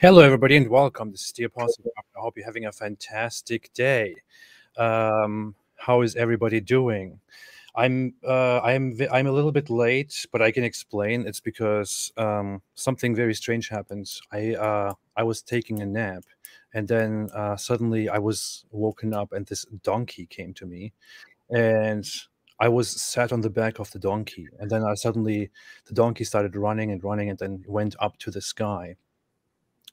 Hello, everybody, and welcome. This is the Apostle. I hope you're having a fantastic day. How is everybody doing? I'm a little bit late, but I can explain. It's because something very strange happened. I was taking a nap, and then suddenly I was woken up, and this donkey came to me, and I was sat on the back of the donkey, and then the donkey started running and running, and then went up to the sky.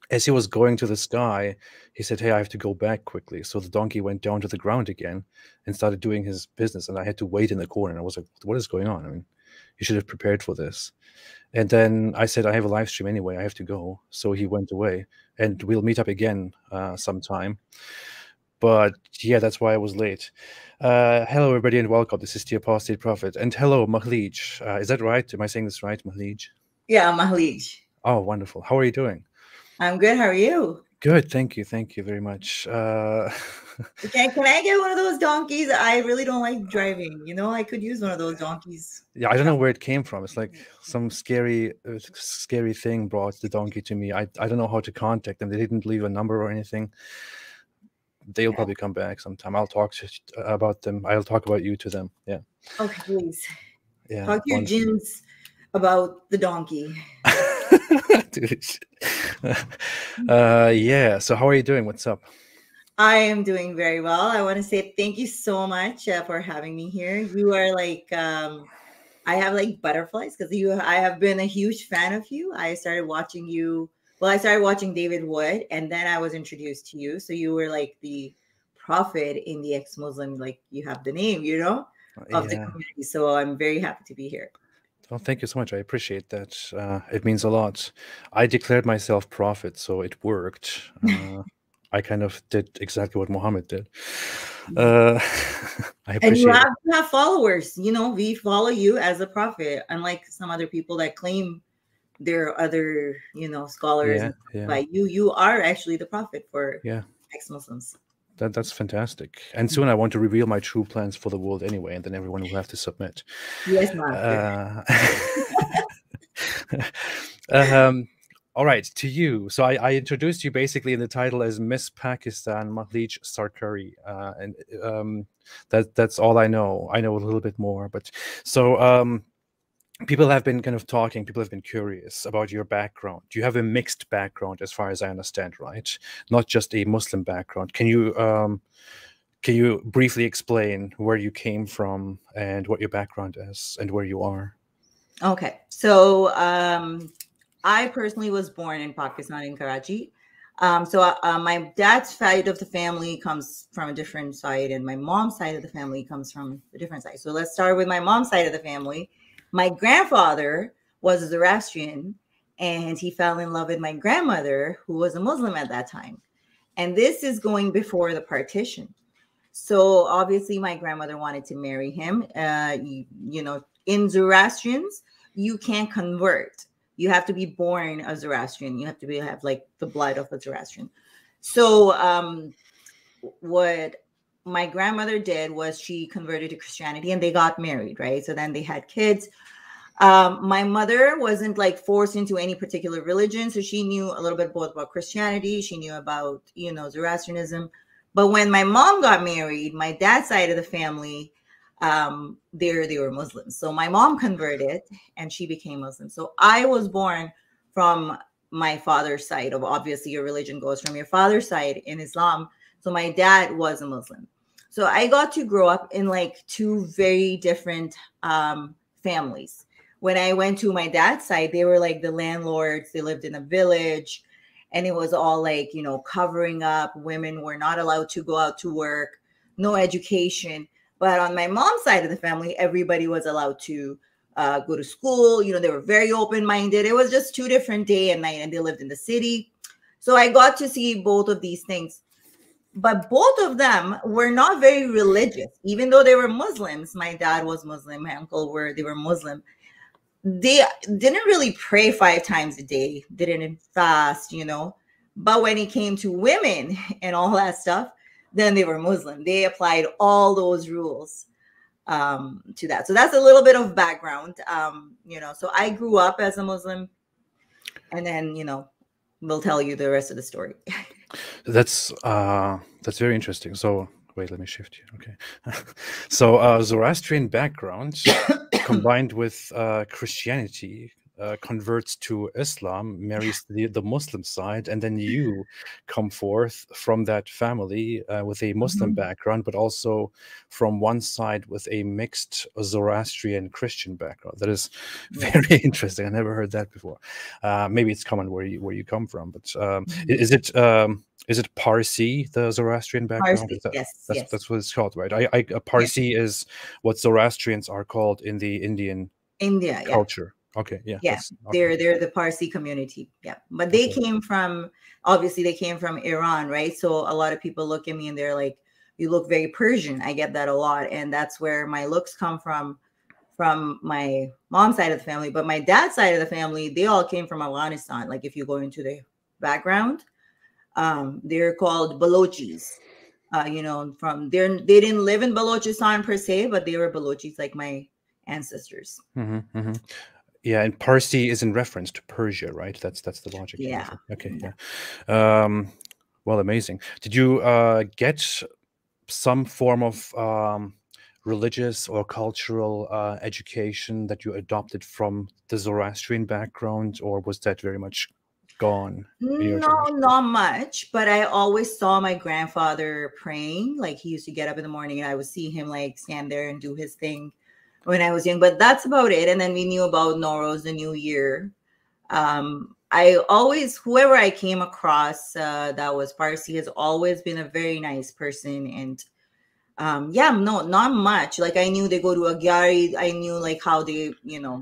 As he was going to the sky, he said, "Hey, I have to go back quickly." So the donkey went down to the ground again and started doing his business, and I had to wait in the corner. And I was like, "What is going on? I mean, you should have prepared for this." And then I said, "I have a live stream anyway. I have to go." So he went away, and we'll meet up again sometime. But yeah, that's why I was late. Hello, everybody, and welcome. This is the Apostate Prophet. And hello, Mahleej. Is that right? Am I saying this right, Mahleej? Yeah, Mahleej. Oh, wonderful. How are you doing? I'm good. How are you? Good. Thank you. Thank you very much. Okay, can I get one of those donkeys? I really don't like driving. I could use one of those donkeys. Yeah, I don't know where it came from. It's like some scary thing brought the donkey to me. I don't know how to contact them. They didn't leave a number or anything. They'll probably come back sometime. I'll talk about them. I'll talk about you to them. Yeah. Okay, please. Yeah. Talk to your Jins about the donkey. Dude. Yeah. So how are you doing? What's up? I am doing very well. I want to say thank you so much for having me here. You are like, I have like butterflies because I have been a huge fan of you. I started watching you. Well, I started watching David Wood, and then I was introduced to you. So you were like the prophet in the ex-Muslim, like you have the name, of the community. So I'm very happy to be here. Well, thank you so much. I appreciate that. It means a lot. I declared myself prophet, so it worked. I kind of did exactly what Muhammad did. I appreciate and you have followers. We follow you as a prophet, unlike some other people that claim they're other, scholars. By you are actually the prophet for ex-Muslims. That's fantastic. And soon I want to reveal my true plans for the world anyway, and then everyone will have to submit. Yes, all right, to you. So I introduced you basically in the title as Miss Pakistan Mahleej Sarkari, and that's all I know. I know a little bit more, but so people have been kind of talking. People have been curious about your background. You have a mixed background, as far as I understand, right? Not just a Muslim background. Can you briefly explain where you came from and what your background is and where you are? Okay, so I personally was born in Pakistan, in Karachi. So my dad's side of the family comes from a different side, and my mom's side of the family comes from a different side. So let's start with my mom's side of the family. My grandfather was a Zoroastrian, and he fell in love with my grandmother, who was a Muslim at that time. And this is going before the partition. So obviously my grandmother wanted to marry him. In Zoroastrians, you can't convert. You have to be born a Zoroastrian. You have to have like the blood of a Zoroastrian. So what my grandmother did was she converted to Christianity, and they got married, right? So then they had kids. My mother wasn't like forced into any particular religion. So she knew a little bit both about Christianity. She knew about, Zoroastrianism. But when my mom got married, my dad's side of the family, they were Muslims. So my mom converted and she became Muslim. So I was born from my father's side of, obviously your religion goes from your father's side in Islam. So my dad was a Muslim. So I got to grow up in like two very different families. When I went to my dad's side, they were like the landlords. They lived in a village, and it was all like, covering up. Women were not allowed to go out to work, no education. But on my mom's side of the family, everybody was allowed to go to school. They were very open-minded. It was just two different day and night, and they lived in the city. So I got to see both of these things. But both of them were not very religious, even though they were Muslims. My dad was Muslim. My uncle they were Muslim. They didn't really pray 5 times a day. They didn't fast, But when it came to women and all that stuff, then they were Muslim. They applied all those rules to that. So that's a little bit of background. So I grew up as a Muslim, and then, will tell you the rest of the story. That's very interesting. So wait, let me shift you. Okay. So Zoroastrian background combined with Christianity converts to Islam, marries the Muslim side, and then you come forth from that family with a Muslim Mhm. background, but also from one side with a mixed Zoroastrian Christian background. That is Yeah. very interesting. I never heard that before. Maybe it's common where you come from, but Mhm. is it Parsi, the Zoroastrian background? Parsi. Yes, yes. That's what it's called, right? Yeah. Parsi is what Zoroastrians are called in the Indian India, yeah. culture. Okay, yeah, Yeah. that's okay. They're the Parsi community. Yeah. But they Okay. came from, obviously they came from Iran, right? So a lot of people look at me and they're like, you look very Persian. I get that a lot. And that's where my looks come from my mom's side of the family. But my dad's side of the family, they all came from Afghanistan. Like if you go into the background, they're called Balochis. They didn't live in Balochistan per se, but they were Balochis like my ancestors. Yeah, and Parsi is in reference to Persia, right? That's the logic here. Yeah. Okay, Yeah. yeah. Well, amazing. Did you get some form of religious or cultural education that you adopted from the Zoroastrian background, or was that very much gone in your No, generation? not much, but I always saw my grandfather praying. Like he used to get up in the morning and I would see him like stand there and do his thing when I was young. But that's about it. And then we knew about Nowruz, the New Year. I always, whoever I came across that was Parsi has always been a very nice person. And yeah, no, not much. Like I knew they go to a gyari. I knew like how they,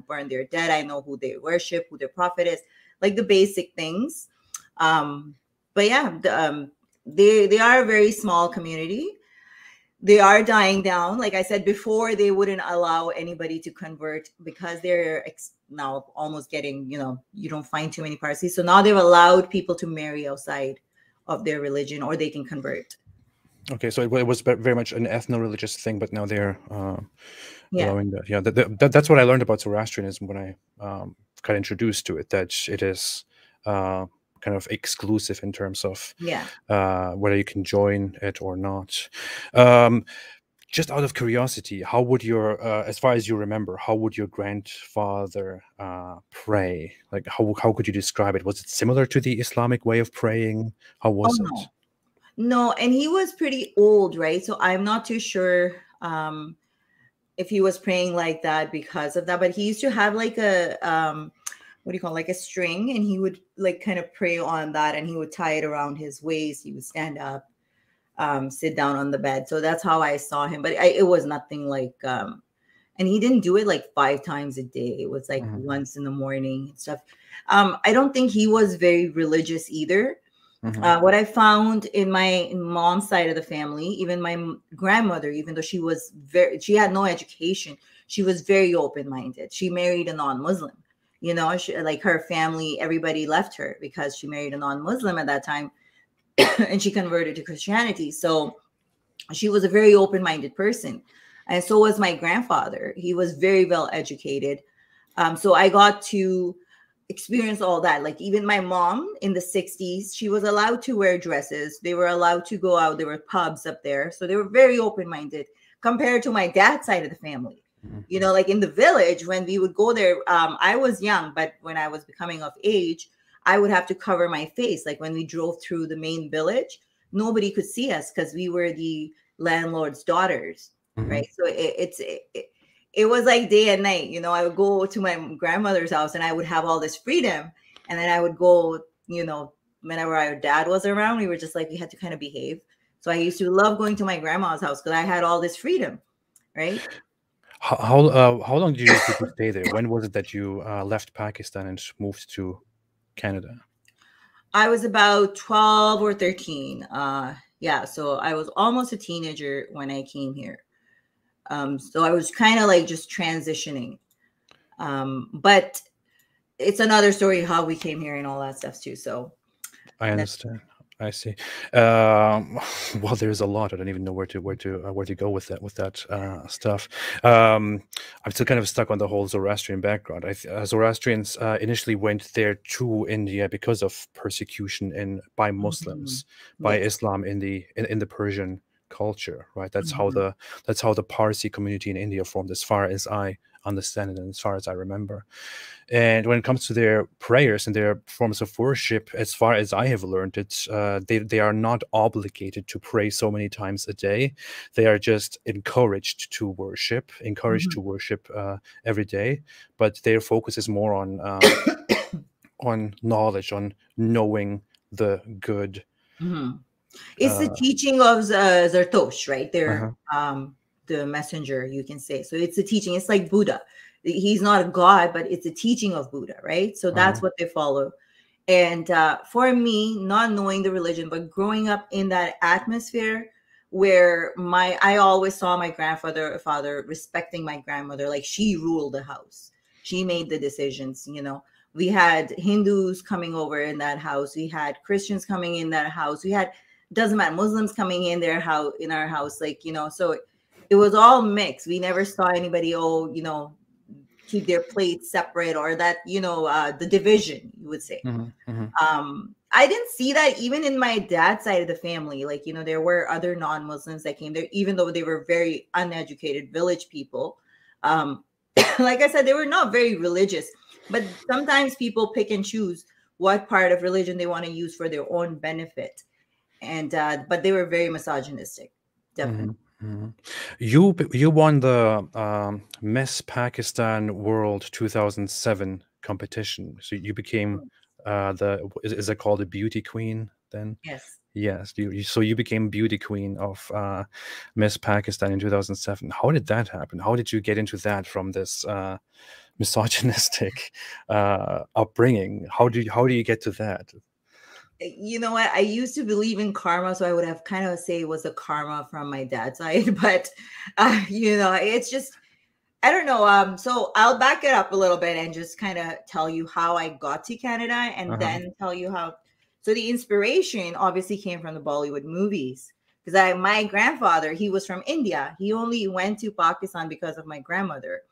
burn their dead. I know who they worship, who their prophet is, like the basic things. But yeah, they are a very small community. They are dying down. Like I said before, they wouldn't allow anybody to convert because they're now almost getting, you don't find too many Parsis. So now they've allowed people to marry outside of their religion or they can convert. Okay, so it was very much an ethno-religious thing, but now they're Yeah. allowing that. Yeah, that's what I learned about Zoroastrianism when I got introduced to it. That it is kind of exclusive in terms of Yeah. whether you can join it or not. Just out of curiosity, how would your, as far as you remember, how would your grandfather pray? Like, how could you describe it? Was it similar to the Islamic way of praying? How Oh was it? no. No, and he was pretty old, right? So I'm not too sure if he was praying like that because of that, but he used to have like a what do you call it? Like a string, and he would like kind of pray on that, and he would tie it around his waist. He would stand up, sit down on the bed. So that's how I saw him. But it was nothing like and he didn't do it like 5 times a day. It was like once in the morning and stuff. I don't think he was very religious either. What I found in my mom's side of the family, even my grandmother, even though she had no education, she was very open-minded. She married a non-Muslim. Like her family, everybody left her because she married a non-Muslim at that time, and she converted to Christianity. So she was a very open-minded person, and so was my grandfather. He was very well educated. So I got to experience all that. Like even my mom in the 60s, she was allowed to wear dresses. They were allowed to go out. There were pubs up there. So they were very open-minded compared to my dad's side of the family. Like in the village, when we would go there, I was young, but when I was becoming of age, I would have to cover my face. Like when we drove through the main village, nobody could see us because we were the landlord's daughters, right? So it was like day and night. I would go to my grandmother's house and I would have all this freedom. And then I would go, whenever our dad was around, we were just like, we had to kind of behave. So I used to love going to my grandma's house because I had all this freedom, right? How long did you stay there? When was it that you left Pakistan and moved to Canada? I was about 12 or 13. Yeah, so I was almost a teenager when I came here. So I was kind of like just transitioning. But it's another story how we came here and all that stuff too. So I understand. I see. Well, there's a lot. I don't even know where to go with that stuff. I'm still kind of stuck on the whole Zoroastrian background. Zoroastrians initially went there to India because of persecution by Mhm. Muslims, by Yes. Islam in the Persian culture, right? That's how Mhm. the Parsi community in India formed, as far as I understand it and as far as I remember. And when it comes to their prayers and their forms of worship, as far as I have learned it, they are not obligated to pray so many times a day. They are just encouraged Mhm. to worship every day. But their focus is more on knowledge, on knowing the good. Mhm. It's the Uh, teaching of Zertosh, right? They're uh-huh, the messenger, you can say. So it's the teaching. It's like Buddha. He's not a god, but it's a teaching of Buddha, right? So uh-huh, that's what they follow. And for me, not knowing the religion, but growing up in that atmosphere where I always saw my father respecting my grandmother, like she ruled the house. She made the decisions, you know. We had Hindus coming over in that house. We had Christians coming in that house. We had, doesn't matter, Muslims coming in their house, in our house, like, you know, so it was all mixed. We never saw anybody, oh, you know, keep their plates separate, or that, you know, the division, you would say. mhm, mhm, I didn't see that even in my dad's side of the family. Like, you know, there were other non-Muslims that came there, even though they were very uneducated village people. um like I said, they were not very religious, but sometimes people pick and choose what part of religion they want to use for their own benefit. And but they were very misogynistic, definitely. mhm, mhm. You won the Miss Pakistan World 2007 competition, so you became is it called a beauty queen then? Yes. Yes, so you became beauty queen of Miss Pakistan in 2007. How did that happen? How did you get into that from this misogynistic upbringing? How do you get to that? You know what? I used to believe in karma, so I would have kind of say it was a karma from my dad's side. But you know, it's just, I don't know. So I'll back it up a little bit and just kind of tell you how I got to Canada, and Uh-huh. then tell you how. So the inspiration obviously came from the Bollywood movies, because my grandfather, he was from India. He only went to Pakistan because of my grandmother.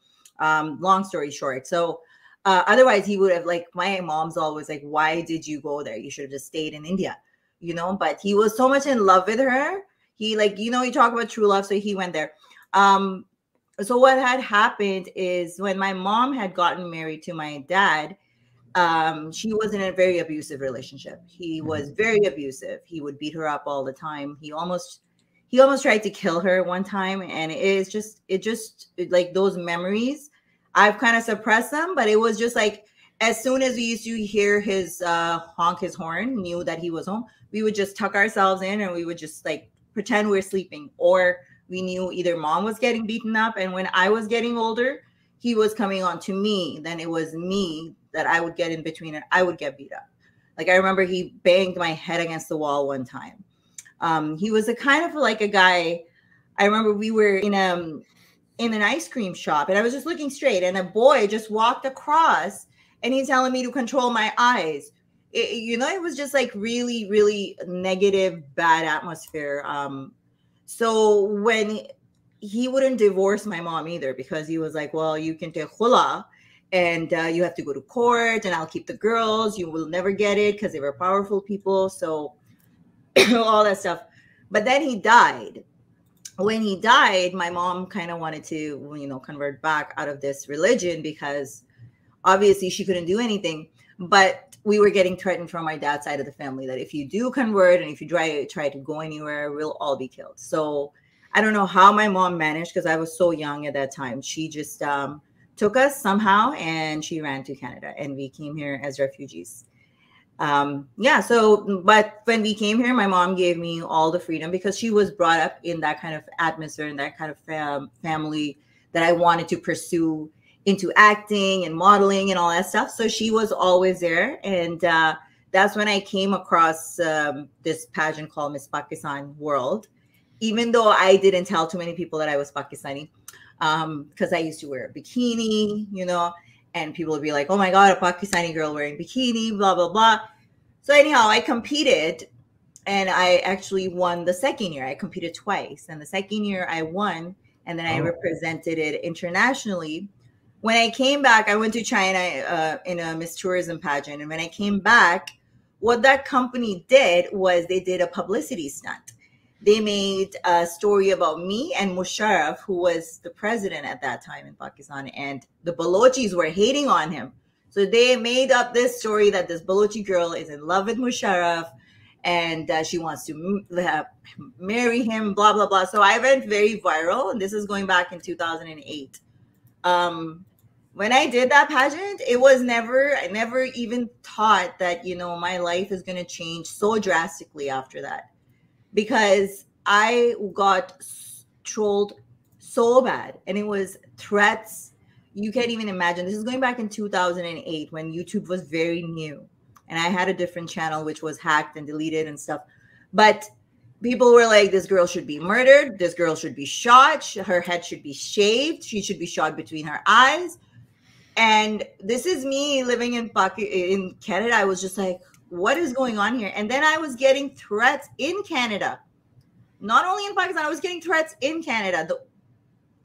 Long story short, so otherwise he would have, like, my mom's always like, "Why did you go there? You should have just stayed in India," you know. But he was so much in love with her. He, like, you know, you talk about true love, so he went there. Um, so what had happened is, when my mom had gotten married to my dad, she was in a very abusive relationship. He Mhm. was very abusive. He would beat her up all the time. He almost tried to kill her one time. And like, those memories, I've kind of suppressed them, but it was just like, as soon as we used to hear his honk his horn, knew that he was home, we would just tuck ourselves in and we would just, like, pretend we're sleeping. Or we knew either mom was getting beaten up, and when I was getting older, he was coming on to me, then it was me that I would get in between and I would get beat up. Like, I remember he banged my head against the wall one time. He was a kind of like a guy. I remember we were in an ice cream shop, and I was just looking straight, and a boy just walked across, and he's telling me to control my eyes. You know, it was just like really, really negative, bad atmosphere. So when he wouldn't divorce my mom either, because he was like, well, you can take khula, and you have to go to court, and I'll keep the girls. You will never get it, because they were powerful people. So all that stuff. But then he died. When he died, my mom kind of wanted to, you know, convert back out of this religion, because obviously she couldn't do anything. But we were getting threatened from my dad's side of the family that if you do convert and if you try to go anywhere, we'll all be killed. So I don't know how my mom managed, because I was so young at that time. She just took us somehow, and she ran to Canada, and we came here as refugees. Yeah, so but when we came here, my mom gave me all the freedom, because she was brought up in that kind of atmosphere and that kind of family that I wanted to pursue into acting and modeling and all that stuff. So she was always there. And that's when I came across this pageant called Miss Pakistan World, even though I didn't tell too many people that I was Pakistani, because I used to wear a bikini, you know, and people would be like, "Oh my God, a Pakistani girl wearing bikini, blah blah blah." So anyhow, I competed, And I actually won the second year. I competed twice, and the second year I won, and then I represented it internationally. When I came back, I went to China in a Miss Tourism pageant, and when I came back, what that company did was they did a publicity stunt. They made a story about me and Musharraf, who was the president at that time in Pakistan, and the Balochis were hating on him. So they made up this story that this Balochi girl is in love with Musharraf, and she wants to marry him, blah, blah, blah. So I went very viral, and this is going back in 2008. When I did that pageant, it was I never even thought that, my life is going to change so drastically after that, because I got trolled so bad, and it was threats. You can't even imagine. This is going back in 2008 when YouTube was very new. And I had a different channel, which was hacked and deleted and stuff. But people were like, this girl should be murdered. This girl should be shot. Her head should be shaved. She should be shot between her eyes. And this is me living in Canada. I was just like, what is going on here? And then I was getting threats in Canada. Not only in Pakistan, I was getting threats in Canada.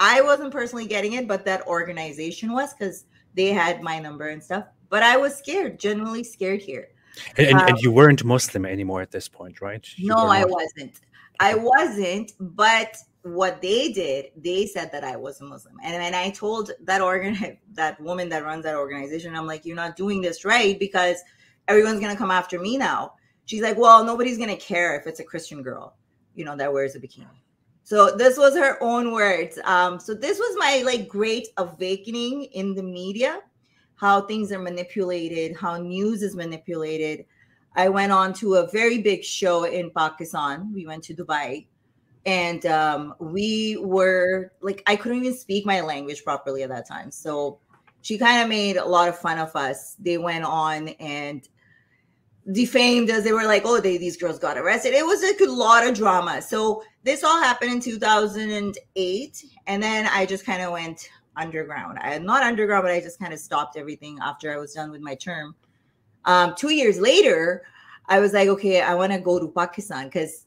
I wasn't personally getting it, but that organization was, because they had my number and stuff. But I was scared, genuinely scared here. And you weren't Muslim anymore at this point, right? I wasn't. I wasn't. But what they did, they said that I was a Muslim. And when I told that woman that runs that organization, I'm like, you're not doing this right, because everyone's going to come after me now. She's like, well, nobody's going to care if it's a Christian girl, that wears a bikini. So this was her own words. So this was my great awakening in the media, how things are manipulated, how news is manipulated. I went on to a very big show in Pakistan. We went to Dubai, and we were I couldn't even speak my language properly at that time. So she kind of made a lot of fun of us. They went on and defamed us. They were like, oh, these girls got arrested. It was a lot of drama. So this all happened in 2008. And then I just kind of went underground. Not underground, but I just kind of stopped everything after I was done with my term. 2 years later, I was like, okay, I want to go to Pakistan, because,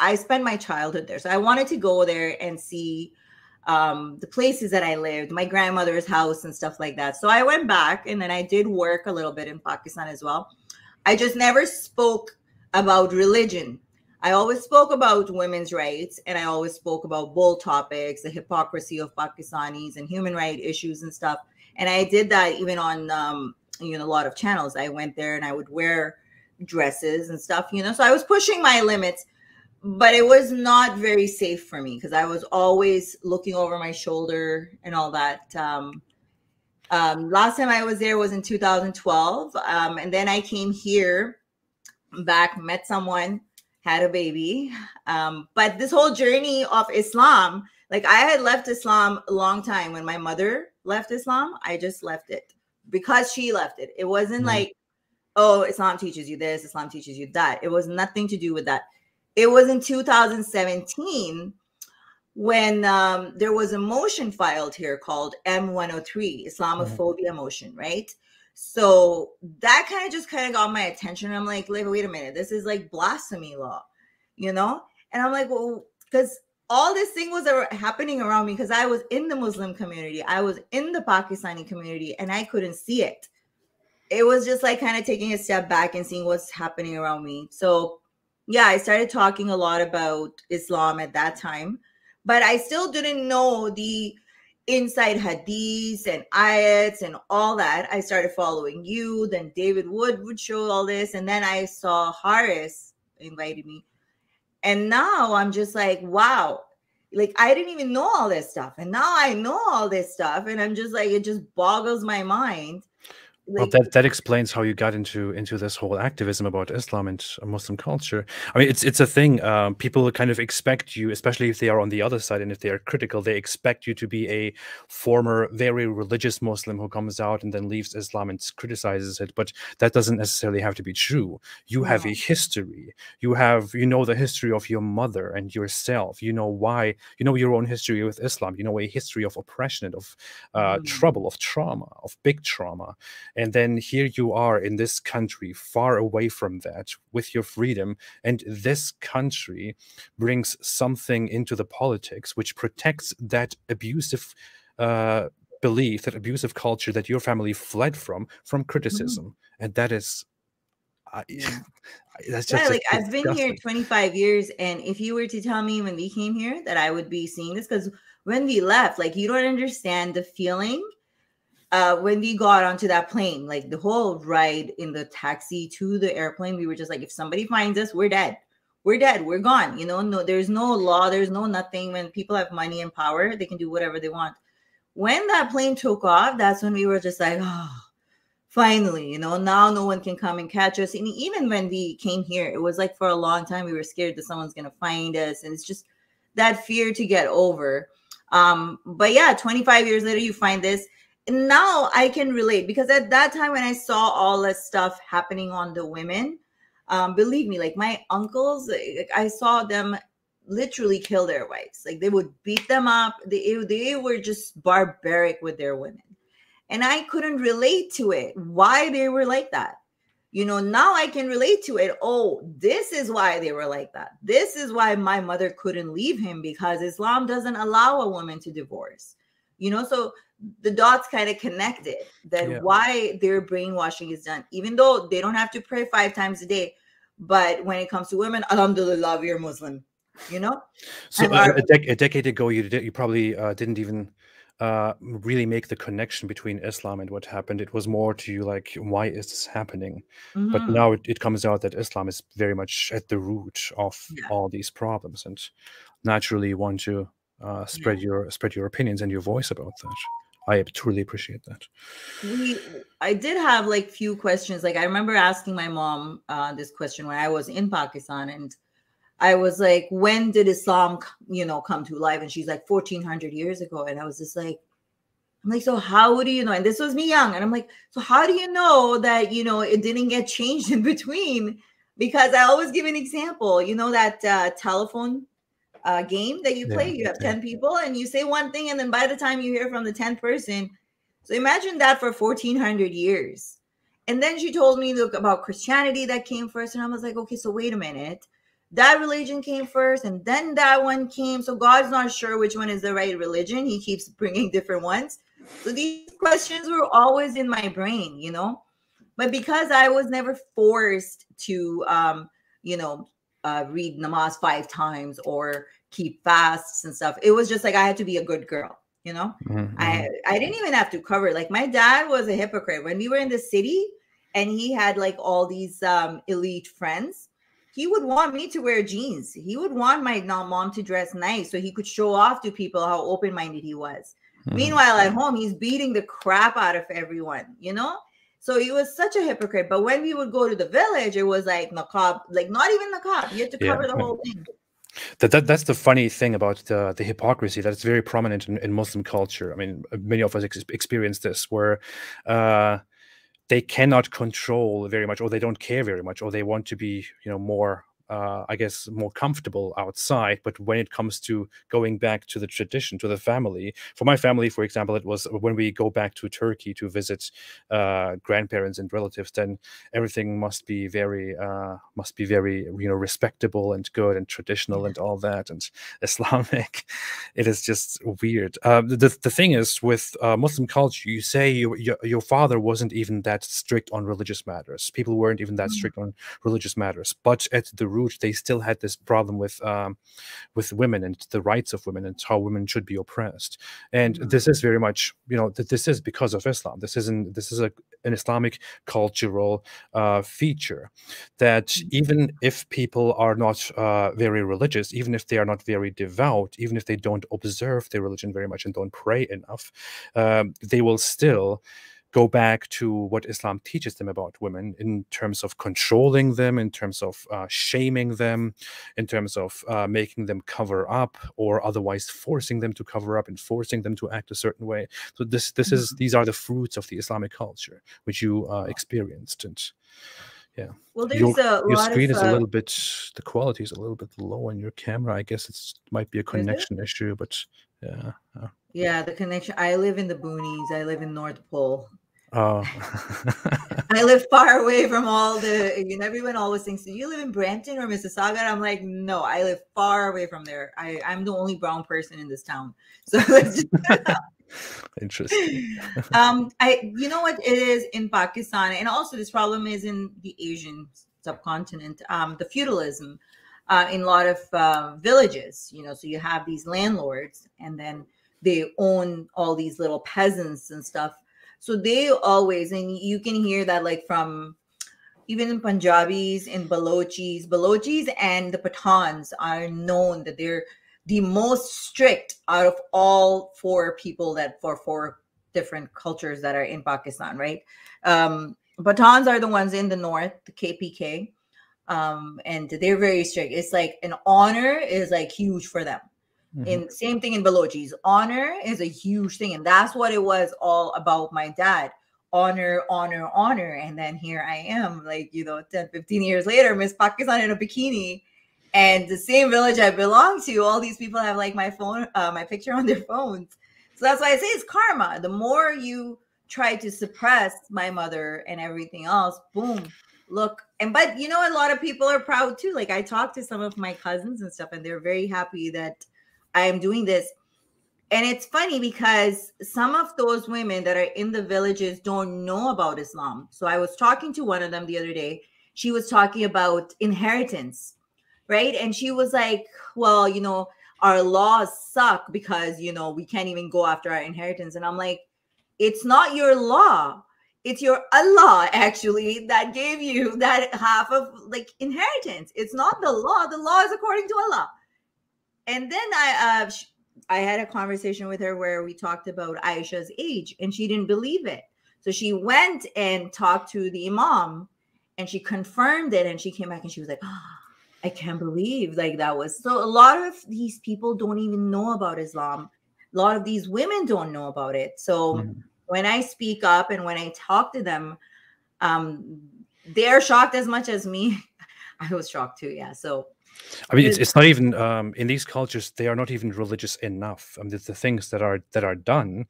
I spent my childhood there. So I wanted to go there and see the places that I lived, my grandmother's house and stuff like that. So I went back, and then I did work a little bit in Pakistan as well. I just never spoke about religion. I always spoke about women's rights, and I always spoke about bold topics, the hypocrisy of Pakistanis and human rights issues and stuff. And I did that even on, a lot of channels. I went there and I would wear dresses and stuff, so I was pushing my limits, but it was not very safe for me, because I was always looking over my shoulder and all that. Last time I was there was in 2012. And then I came here back, met someone, had a baby. But this whole journey of Islam, I had left Islam a long time. When my mother left Islam, I just left it because she left it. It wasn't oh, Islam teaches you this, Islam teaches you that. It was nothing to do with that. It was in 2017 when there was a motion filed here called M103, Islamophobia motion, right? So that kind of got my attention. I'm like, wait a minute, this is blasphemy law, And I'm like, well, because all this thing was happening around me, because I was in the Muslim community, I was in the Pakistani community, and I couldn't see it. It was just kind of taking a step back and seeing what's happening around me. So yeah, I started talking a lot about Islam at that time, but I still didn't know the inside hadiths and ayats and all that. I started following you, then David would show all this, and then I saw Haris invited me, and now I'm just like, wow, I didn't even know all this stuff, and now I know all this stuff, and I'm just it just boggles my mind. Well, that explains how you got into this whole activism about Islam and Muslim culture. I mean, it's a thing. People kind of expect you, especially if they are on the other side and if they are critical, they expect you to be a former, very religious Muslim who comes out and then leaves Islam and criticizes it. But that doesn't necessarily have to be true. You have a history. You know the history of your mother and yourself. You know why. You know your own history with Islam. You know a history of oppression, of trouble, of trauma, of big trauma. And then here you are in this country, far away from that, with your freedom. And this country brings something into the politics which protects that abusive belief, that abusive culture that your family fled from criticism. And that is, Yeah. that's Yeah, just like I've been here disgusting. 25 years, and if you were to tell me when we came here that I would be seeing this, because when we left, like you don't understand the feeling when we got onto that plane, like the whole ride in the taxi to the airplane, we were just like, if somebody finds us, we're dead. We're dead. We're gone. You know, no, there's no law, there's no nothing. When people have money and power, they can do whatever they want. When that plane took off, that's when we were just like, oh, finally, you know, now no one can come and catch us. And even when we came here, it was like for a long time we were scared that someone's going to find us, and it's just that fear to get over. But yeah, 25 years later you find this, and now I can relate, because at that time when I saw all that stuff happening on the women, believe me, like my uncles, like, I saw them literally kill their wives. Like they would beat them up. They were just barbaric with their women, and I couldn't relate to it, why they were like that. You know, now I can relate to it. Oh, this is why they were like that. This is why my mother couldn't leave him, because Islam doesn't allow a woman to divorce. You know, so the dots kind of connected that Yeah. why their brainwashing is done, even though they don't have to pray 5 times a day. But when it comes to women, alhamdulillah, we're Muslim, you know? So And our, a decade ago, you probably didn't even really make the connection between Islam and what happened. It was more to you like, why is this happening? But Mhm. now it comes out that Islam is very much at the root of Yeah, all these problems, and naturally you want to yeah. spread your opinions and your voice about that. I truly appreciate that. I did have like few questions. Like I remember asking my mom this question when I was in Pakistan, and I was like, when did Islam, you know, come to life? And she's like 1400 years ago. And I was just like, I'm like, so how do you know? And this was me young, and I'm like, so how do you know that, you know, it didn't get changed in between? Because I always give an example, you know, that telephone game that you Yeah, play. You have yeah, 10 people and you say one thing, and then by the time you hear from the 10th person, so imagine that for 1400 years. And then she told me, look, about Christianity that came first, and I was like, okay, so wait a minute, that religion came first and then that one came, so God's not sure which one is the right religion, he keeps bringing different ones. So these questions were always in my brain, you know. But because I was never forced to you know, read namaz 5 times or keep fasts and stuff, it was just like I had to be a good girl, you know. mm-hmm. I didn't even have to cover. Like my dad was a hypocrite when we were in the city, and he had like all these elite friends. He would want me to wear jeans. He would want my mom to dress nice so he could show off to people how open-minded he was. Mm-hmm. Meanwhile, at home, he's beating the crap out of everyone, you know? So he was such a hypocrite. But when we would go to the village, it was like niqab, like not even niqab. You had to Yeah, cover the yeah. whole thing. That's the funny thing about the hypocrisy, that it's very prominent in Muslim culture. I mean, many of us experience this, where they cannot control very much, or they don't care very much, or they want to be, you know, more I guess more comfortable outside. But when it comes to going back to the tradition, to the family, for my family, for example, it was when we go back to Turkey to visit grandparents and relatives, then everything must be very you know, respectable and good and traditional Yeah. and all that and Islamic. It is just weird. The thing is, with Muslim culture, you say your father wasn't even that strict on religious matters. People weren't even that strict on religious matters, but at the root, they still had this problem with women and the rights of women and how women should be oppressed. And Mhm. this is very much, you know, that this is because of Islam. This is an Islamic cultural feature, that even if people are not very religious, even if they are not very devout, even if they don't observe their religion very much and don't pray enough, they will still go back to what Islam teaches them about women in terms of controlling them, in terms of shaming them, in terms of making them cover up, or otherwise forcing them to cover up and forcing them to act a certain way. So these are the fruits of the Islamic culture which you experienced. And yeah, Well, there's a your lot of screen is a little bit, the quality is a little bit low on your camera. I guess it might be a is it? connection issue, but yeah. Yeah, the connection. I live in the boonies. I live in North Pole. Oh. I live far away from all the, everyone always thinks, do you live in Brampton or Mississauga? And I'm like, no, I live far away from there. I'm the only brown person in this town. So let's Interesting. you know what it is in Pakistan, and also this problem is in the Asian subcontinent, the feudalism in a lot of villages, so you have these landlords and then they own all these little peasants and stuff. So they always, and you can hear that like from even in Punjabis, in Balochis and the Pathans are known that they're the most strict out of all four people that for four different cultures that are in Pakistan, right? Pathans are the ones in the north, the KPK, and they're very strict. It's like an honor is like huge for them. In same thing in Balochis, honor is a huge thing, and that's what it was all about. My dad, honor, honor, honor, and then here I am, like 10, 15 years later, Miss Pakistan in a bikini. And the same village I belong to, all these people have like my phone, my picture on their phones. So that's why I say it's karma. The more you try to suppress my mother and everything else, boom, look. But a lot of people are proud too. Like I talked to some of my cousins and stuff, and they're very happy that I am doing this. And it's funny because some of those women that are in the villages don't know about Islam. So I was talking to one of them the other day. She was talking about inheritance. Right. And she was like, well, our laws suck because, we can't even go after our inheritance. And I'm like, it's not your law. It's your Allah, actually, that gave you that half of like inheritance. It's not the law. The law is according to Allah. And then I had a conversation with her where we talked about Aisha's age and she didn't believe it. So she went and talked to the Imam and she confirmed it. And she came back and she was like, oh, I can't believe like that was. So a lot of these people don't even know about Islam. A lot of these women don't know about it. So when I speak up and when I talk to them, they're shocked as much as me. I was shocked too. Yeah. So I mean, it's not even in these cultures. They are not even religious enough. I mean, the things that are done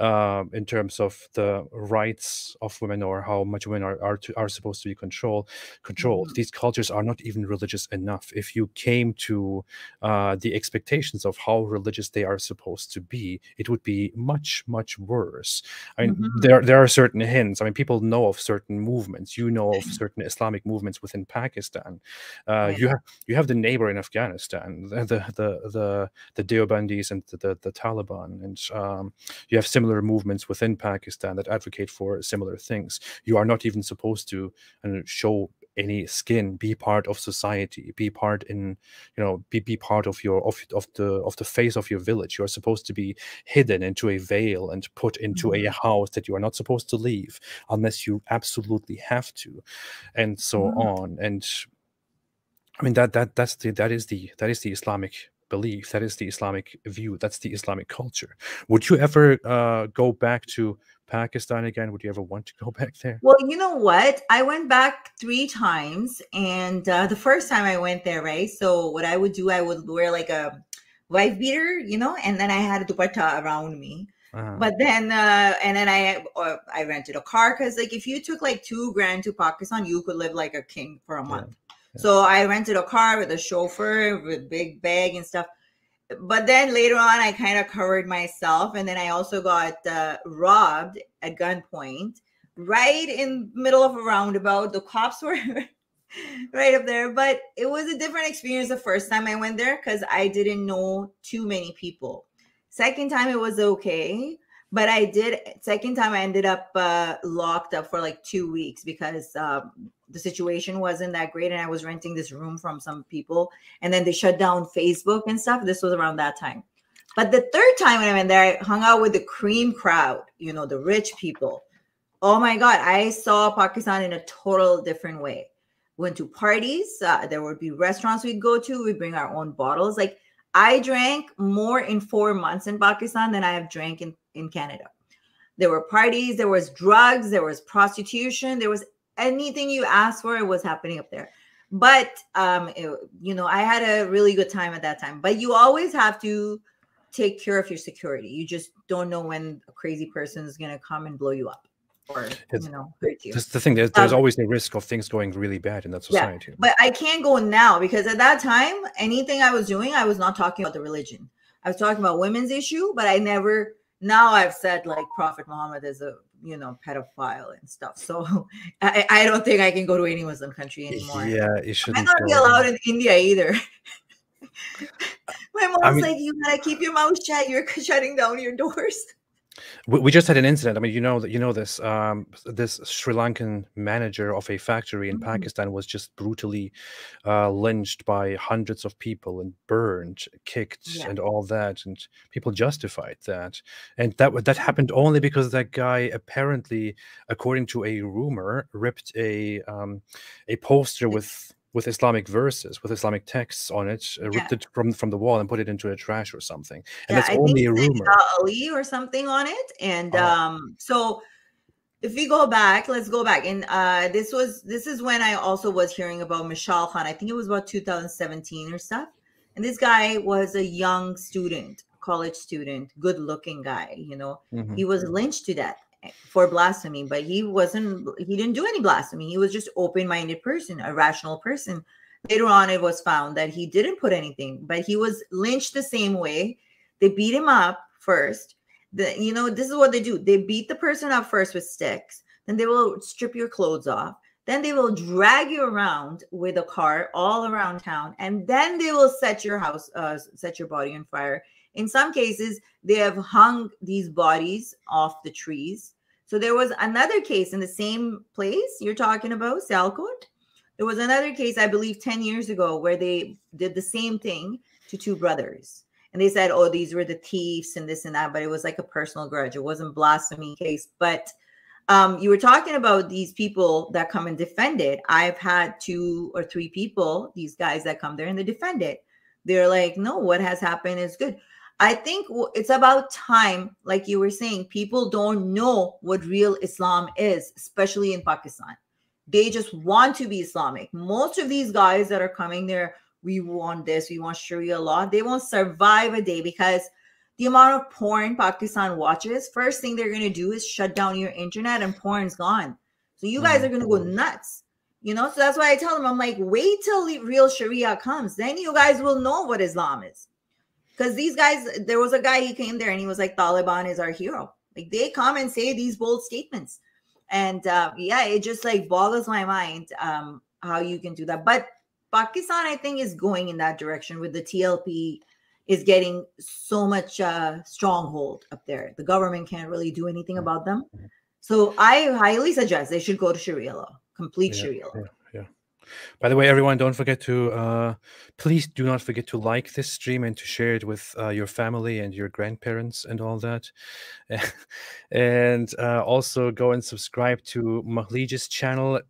in terms of the rights of women or how much women are supposed to be controlled. These cultures are not even religious enough. If you came to the expectations of how religious they are supposed to be, it would be much worse. I mean, there are certain hints. I mean, people know of certain movements. You know of certain Islamic movements within Pakistan. You have the neighbor in Afghanistan, the Deobandis and the Taliban, and you have similar movements within Pakistan that advocate for similar things. You are not even supposed to show any skin, be part of society, be part in, be part of your of the face of your village. You are supposed to be hidden into a veil and put into a house that you are not supposed to leave unless you absolutely have to, and so on. And I mean that is the Islamic belief. That is the Islamic view. That's the Islamic culture. Would you ever go back to Pakistan again? Would you ever want to go back there? Well, you know what? I went back 3 times, and the first time I went there, right? So what I would do, I would wear like a wife beater, and then I had a dupatta around me. But then, and then I rented a car because, like, if you took like $2,000 to Pakistan, you could live like a king for a month. So I rented a car with a chauffeur with big bag and stuff. But then later on, I kind of covered myself. And then I also got robbed at gunpoint right in the middle of a roundabout. The cops were right up there. But it was a different experience the first time I went there because I didn't know too many people. Second time, it was okay. But second time I ended up locked up for like 2 weeks because the situation wasn't that great. And I was renting this room from some people. And then they shut down Facebook and stuff. This was around that time. But the third time when I went there, I hung out with the cream crowd, the rich people. Oh my God, I saw Pakistan in a total different way. Went to parties. There would be restaurants we'd go to. We'd bring our own bottles. Like I drank more in 4 months in Pakistan than I have drank in Canada. There were parties, there was drugs, there was prostitution, there was anything you asked for, it was happening up there. But, I had a really good time at that time. But you always have to take care of your security. You just don't know when a crazy person is going to come and blow you up. or, It's, hurt you. that's the thing. There's always the risk of things going really bad in that Yeah, society. but I can't go now because at that time, anything I was doing, I was not talking about the religion. I was talking about women's issue, but I never. Now I've said like Prophet Muhammad is a pedophile and stuff. So I don't think I can go to any Muslim country anymore. Yeah, you I shouldn't might not be go. allowed in India either. My I mom's mean, like, you gotta keep your mouth shut. You're shutting down your doors. we just had an incident. I mean, this this Sri Lankan manager of a factory in Pakistan was just brutally lynched by hundreds of people and burned, kicked, Yeah. and all that, and people justified that, and that happened only because that guy apparently, according to a rumor, ripped a poster with Islamic verses, with Islamic texts on it, ripped it from the wall and put it into a trash or something. And Yeah, that's I think only a it said rumor. Ya Ali or something on it. And Oh. so if we go back, let's go back. And this is when I also was hearing about Mishal Khan. I think it was about 2017 or stuff. And this guy was a young student, college student, good looking guy, Mhm. He was lynched to death for blasphemy, but he didn't do any blasphemy. He was just open-minded person, a rational person. Later on, it was found that he didn't put anything, but he was lynched the same way. They beat him up first. This is what they do. They beat the person up first with sticks. Then they will strip your clothes off. Then they will drag you around with a car all around town. And then they will set your body on fire. In some cases, they have hung these bodies off the trees. So there was another case in the same place you're talking about, Sialkot. There was another case, I believe, 10 years ago where they did the same thing to two brothers. And they said, oh, these were the thieves and this and that, but it was like a personal grudge. It wasn't blasphemy case. But you were talking about these people that come and defend it. I've had 2 or 3 people, these guys that come there and they defend it. They're like, no, what has happened is good. I think it's about time, like you were saying, people don't know what real Islam is, especially in Pakistan. They just want to be Islamic. Most of these guys that are coming there, we want this, we want Sharia law, they won't survive a day because the amount of porn Pakistan watches, first thing they're going to do is shut down your internet and porn's gone. So you guys are going to go nuts. So that's why I tell them, I'm like, wait till real Sharia comes. Then you guys will know what Islam is. Because these guys, there was a guy, he came there and he was like, Taliban is our hero. Like they come and say these bold statements. And it just like boggles my mind how you can do that. But Pakistan, I think, is going in that direction with the TLP is getting so much stronghold up there. The government can't really do anything about them. So I highly suggest they should go to Sharia law, complete Sharia law. Yeah. By the way, everyone, don't forget to please do not forget to like this stream and to share it with your family and your grandparents and all that. And also go and subscribe to Mahleej's channel.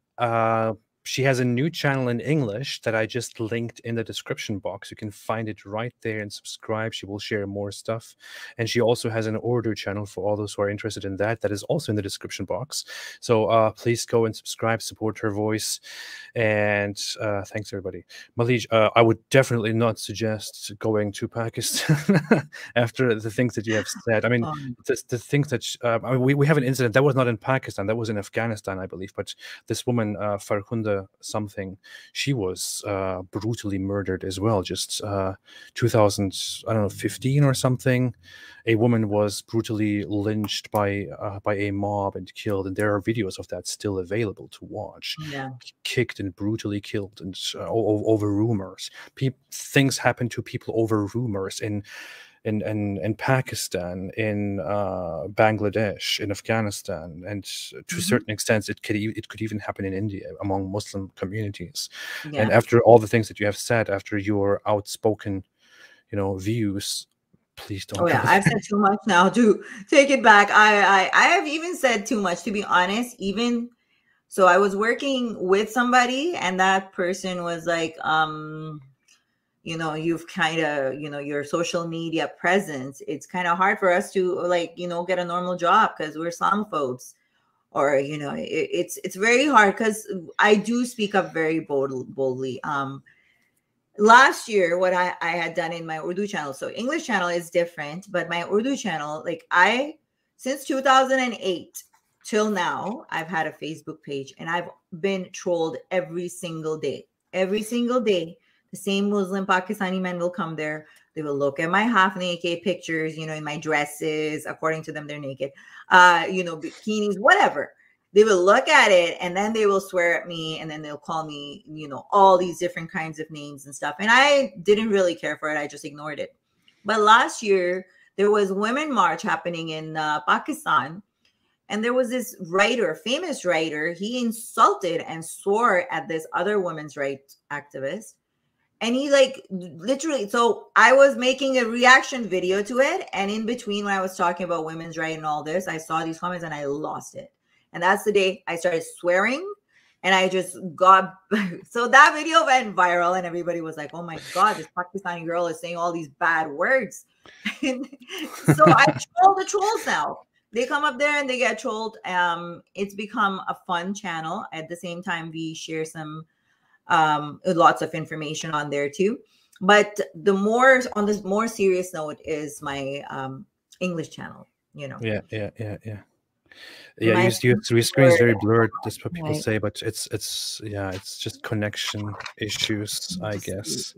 She has a new channel in English that I just linked in the description box. You can find it right there and subscribe. She will share more stuff. And she also has an Urdu channel for all those who are interested in that. That is also in the description box. So please go and subscribe, support her voice. And thanks, everybody. Mahleej, I would definitely not suggest going to Pakistan after the things that you have said. I mean, the things that we have an incident that was not in Pakistan, that was in Afghanistan, I believe. But this woman, Farkhunda something, she was brutally murdered as well. Just 2015 or something. A woman was brutally lynched by a mob and killed, and there are videos of that still available to watch. Yeah. Kicked and brutally killed, and over rumors. Things happen to people over rumors in Pakistan, in Bangladesh, in Afghanistan, and to a certain extent, it could even happen in India among Muslim communities. Yeah. And after all the things that you have said, after your outspoken, views, please don't. Oh yeah, I've said too much now to take it back. I have even said too much, to be honest. Even so, I was working with somebody, and that person was like, you've kind of, your social media presence, it's kind of hard for us to get a normal job because we're Islamophobes, or it's very hard because I do speak up very boldly. Last year, what I had done in my Urdu channel, so English channel is different, but my Urdu channel, since 2008, till now, I've had a Facebook page and I've been trolled every single day. Every single day, the same Muslim Pakistani men will come there. They will look at my half naked pictures, you know, in my dresses. According to them, they're naked, you know, bikinis, whatever. They will look at it and then they will swear at me and then they'll call me, you know, all these different kinds of names and stuff. And I didn't really care for it. I just ignored it. But last year, there was Women March happening in Pakistan. And there was this writer, famous writer, he insulted and swore at this other women's rights activist. And he like literally, so I was making a reaction video to it. And in between when I was talking about women's rights and all this, I saw these comments and I lost it. And that's the day I started swearing. And I just got, so that video went viral and everybody was like, oh my God, this Pakistani girl is saying all these bad words. So I troll the trolls now. They come up there and they get trolled. It's become a fun channel. At the same time, we share some lots of information on there too. But the more on this more serious note is my English channel. You know. Yeah. Your screen is very blurred. That's what people say, but it's just connection issues, I guess.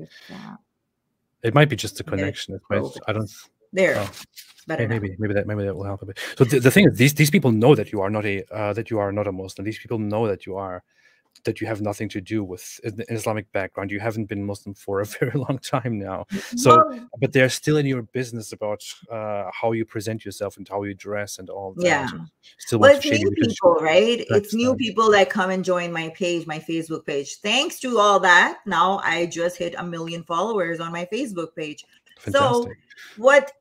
It might be just a connection. I don't. There. Oh. Maybe that will help a bit. So the thing is, these people know that you are not a Muslim. These people know that you have nothing to do with an Islamic background. You haven't been Muslim for a very long time now. So, but they're still in your business about how you present yourself and how you dress and all that. Yeah. Still well, it's new people, right? It's new people that come and join my page, my Facebook page. Thanks to all that, now I just hit 1 million followers on my Facebook page. Fantastic. So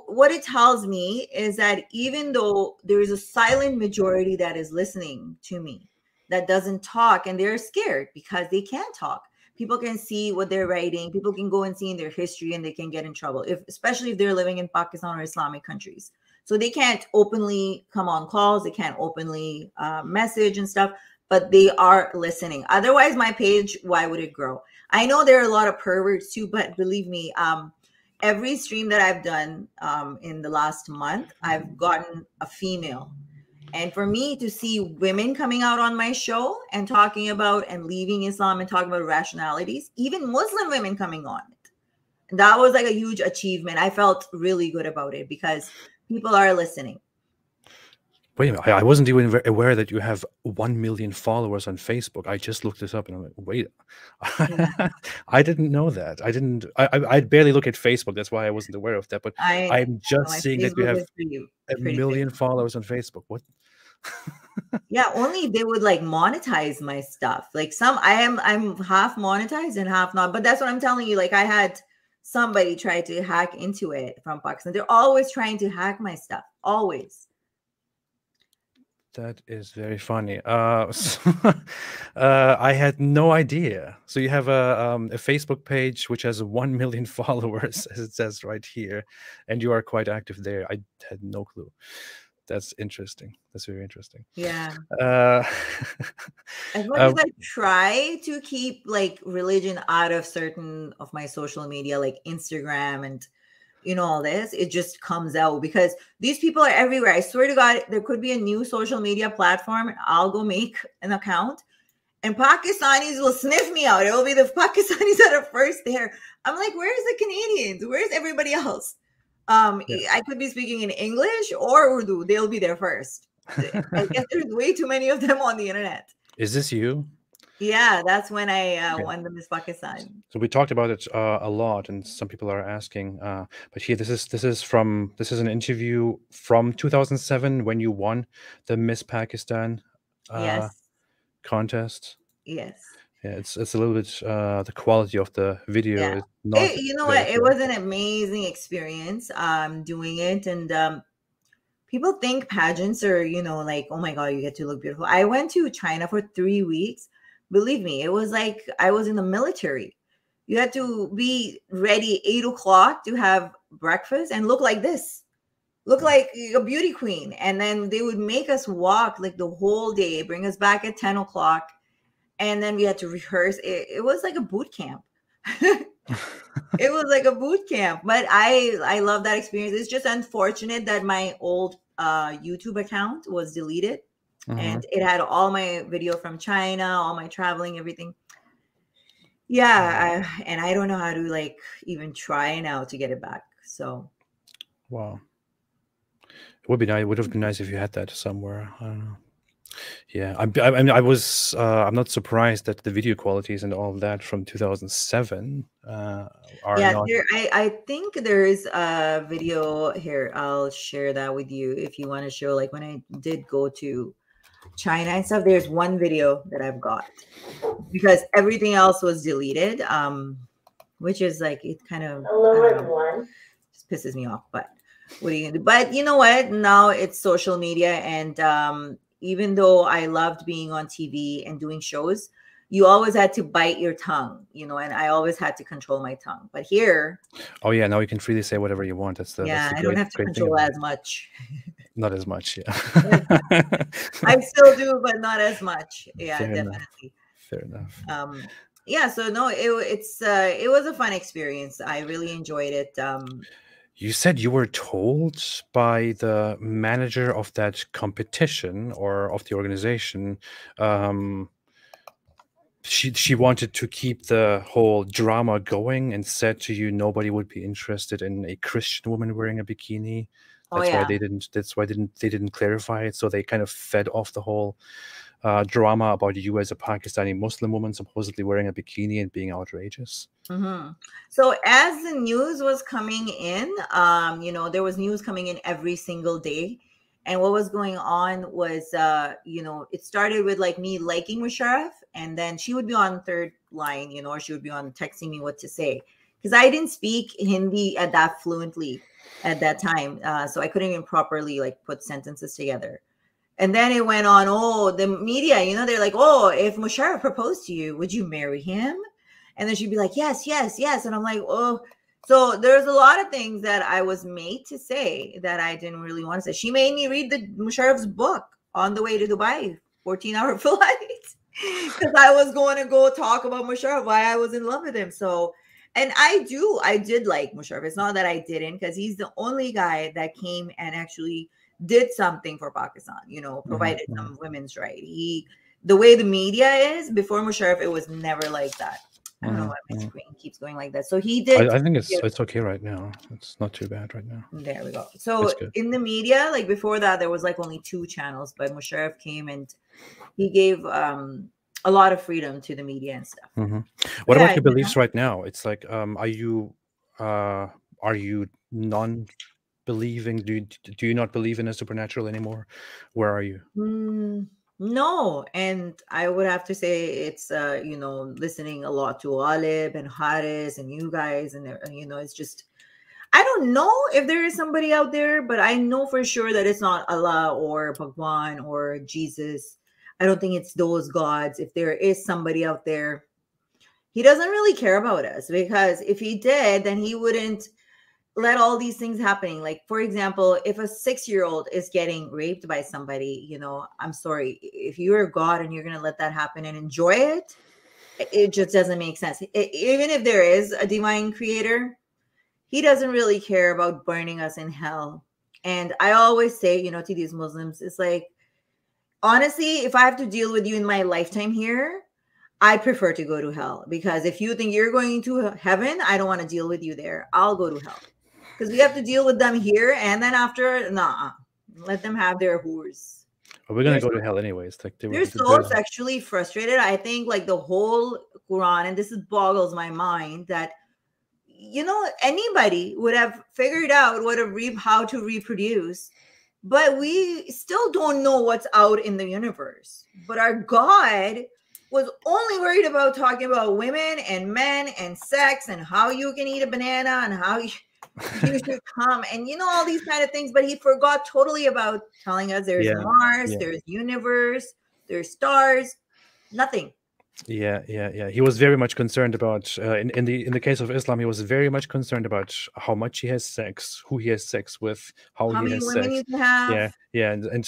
what it tells me is that even though there is a silent majority that is listening to me, that doesn't talk, and they're scared because they can't talk. People can see what they're writing. People can go and see in their history and they can get in trouble, especially if they're living in Pakistan or Islamic countries. So they can't openly come on calls. They can't openly message and stuff, but they are listening. Otherwise, my page, why would it grow? I know there are a lot of perverts too, but believe me, every stream that I've done in the last month, I've gotten a female. And for me to see women coming out on my show and talking about and leaving Islam and talking about rationalities, even Muslim women coming on it, that was like a huge achievement. I felt really good about it because people are listening. Wait a minute. I wasn't even aware that you have 1 million followers on Facebook. I just looked this up and I'm like, wait, I didn't know that. I barely look at Facebook. That's why I wasn't aware of that. But I'm just seeing that you have 1 million followers on Facebook. What? Yeah, only they would like monetize my stuff. Like I'm half monetized and half not. But that's what I'm telling you. Like I had somebody try to hack into it from Pakistan. They're always trying to hack my stuff. Always. That is very funny. I had no idea. So you have a Facebook page which has 1 million followers, as it says right here, and you are quite active there. I had no clue. That's interesting. That's very interesting. Yeah. As much as I try to keep like religion out of certain of my social media, like Instagram and all this, it just comes out because these people are everywhere. I swear to God, there could be a new social media platform and I'll go make an account and Pakistanis will sniff me out. It will be the Pakistanis that are first there. I'm like, where's the Canadians? Where's everybody else? I could be speaking in English or Urdu. They'll be there first. I guess there's way too many of them on the internet. Is this you? Yeah, that's when I won the Miss Pakistan. So we talked about it a lot, and some people are asking. But here, this is an interview from 2007 when you won the Miss Pakistan contest. Yes. Yeah, it's a little bit the quality of the video is not. You know what? It was an amazing experience doing it, and people think pageants are like, oh my God, you get to look beautiful. I went to China for 3 weeks. Believe me, it was like I was in the military. You had to be ready 8 o'clock to have breakfast and look like this, look like a beauty queen, and then they would make us walk like the whole day, bring us back at 10 o'clock. And then we had to rehearse. It was like a boot camp. It was like a boot camp. But I love that experience. It's just unfortunate that my old YouTube account was deleted. and it had all my video from China, all my traveling, everything. Yeah, and I don't know how to like even try now to get it back. So wow, it would be nice. It would have been nice if you had that somewhere. I don't know. Yeah, I'm not surprised that the video qualities and all of that from 2007 are yeah, not. I think there is a video here. I'll share that with you if you want to show like when I did go to China and stuff. There's one video that I've got because everything else was deleted. Which is like it kind of just pisses me off. But what are you gonna do? But you know what? Now it's social media, and even though I loved being on TV and doing shows, you always had to bite your tongue, you know, and I always had to control my tongue. But here, oh yeah, now you can freely say whatever you want. That's the I don't have to great thing control about as much. Not as much, yeah. I still do, but not as much. Yeah, Fair definitely. Fair enough. Yeah, so no, it was a fun experience. I really enjoyed it. You said you were told by the manager of that competition or of the organization, she wanted to keep the whole drama going and said to you nobody would be interested in a Christian woman wearing a bikini. That's why they didn't clarify it. So they kind of fed off the whole drama about you as a Pakistani Muslim woman supposedly wearing a bikini and being outrageous. So as the news was coming in, you know, there was news coming in every single day. And what was going on was, you know, it started with like me liking Musharraf, and then she would be on third line, you know, or she would be on texting me what to say. Because I didn't speak Hindi at that fluently at that time. So I couldn't even properly like put sentences together. And then it went on, oh, the media, you know, they're like, oh, if Musharraf proposed to you, would you marry him? And then she'd be like, yes, yes, yes. And I'm like, oh, so there's a lot of things that I was made to say that I didn't really want to say. She made me read the Musharraf's book on the way to Dubai, 14-hour flight, because I was going to go talk about Musharraf, why I was in love with him. So, and I did like Musharraf. It's not that I didn't, because he's the only guy that came and actually did something for Pakistan, you know, provided some women's right. The way the media is, before Musharraf, it was never like that. I don't know why my screen keeps going like that. So he did. I think it's okay right now. It's not too bad right now. There we go. So in the media, like before that, there was like only 2 channels, but Musharraf came and he gave a lot of freedom to the media and stuff. What about your beliefs right now? It's like, are you non-believing? Do you not believe in a supernatural anymore? Where are you? No, and I would have to say it's you know, listening a lot to Alib and Haris and you guys, and you know, it's just, I don't know if there is somebody out there, but I know for sure that it's not Allah or Bhagwan or Jesus. I don't think it's those gods. If there is somebody out there, he doesn't really care about us, because if he did, then he wouldn't let all these things happening. Like, for example, if a 6-year-old is getting raped by somebody, you know, I'm sorry, if you're a God and you're going to let that happen and enjoy it, it just doesn't make sense. Even if there is a divine creator, he doesn't really care about burning us in hell. And I always say, you know, to these Muslims, it's like, honestly, if I have to deal with you in my lifetime here, I prefer to go to hell, because if you think you're going to heaven, I don't want to deal with you there. I'll go to hell. Because we have to deal with them here, and then after, let them have their whores. Well, we're gonna go to hell anyways. Like they're so sexually frustrated. I think like the whole Quran, and this boggles my mind, that, you know, anybody would have figured out how to reproduce, but we still don't know what's out in the universe. But our God was only worried about talking about women and men and sex and how you can eat a banana and how you should come, and you know, all these kind of things, but he forgot totally about telling us there's Mars, there's universe, there's stars, nothing. Yeah. He was very much concerned about in the case of Islam, he was very much concerned about how much he has sex, who he has sex with, how many he has women sex. You can have. And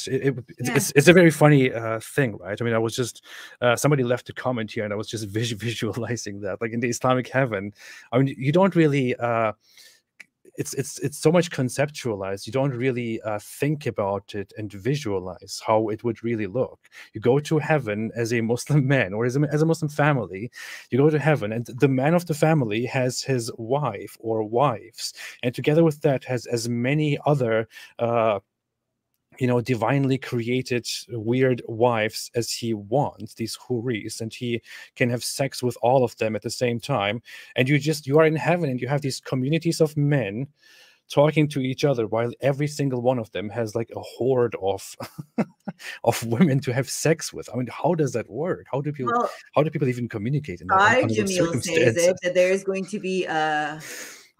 it's a very funny thing, right? I mean, I was just somebody left a comment here, and I was just visualizing that, like in the Islamic heaven. I mean, you don't really it's so much conceptualized. You don't really think about it and visualize how it would really look. You go to heaven as a Muslim man, or as a Muslim family. You go to heaven, and the man of the family has his wife or wives, and together with that has as many other divinely created weird wives as he wants, these huris, and he can have sex with all of them at the same time. And you are in heaven, and you have these communities of men talking to each other, while every single one of them has like a horde of of women to have sex with. I mean, how does that work? How do people even communicate in that, under those Jamil says circumstances? that there's going to be how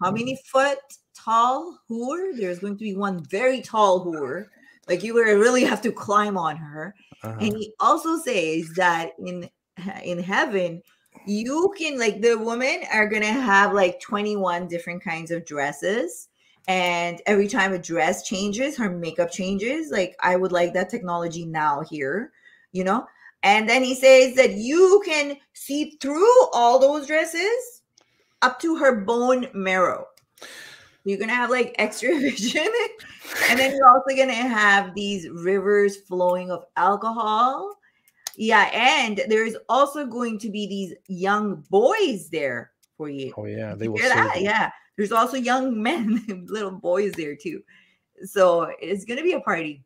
many foot tall whore? There's going to be one very tall whore. Like you really have to climb on her. And he also says that in heaven, you can, like, the women are gonna have like 21 different kinds of dresses, and every time a dress changes, her makeup changes. Like, I would like that technology now here, And then he says that you can see through all those dresses up to her bone marrow. You're going to have like extra vision. And then you're also going to have these rivers flowing of alcohol. Yeah. And there's also going to be these young boys there for you. Oh, yeah. They You will hear that? serve you. Yeah. There's also young men, little boys there too. So it's going to be a party.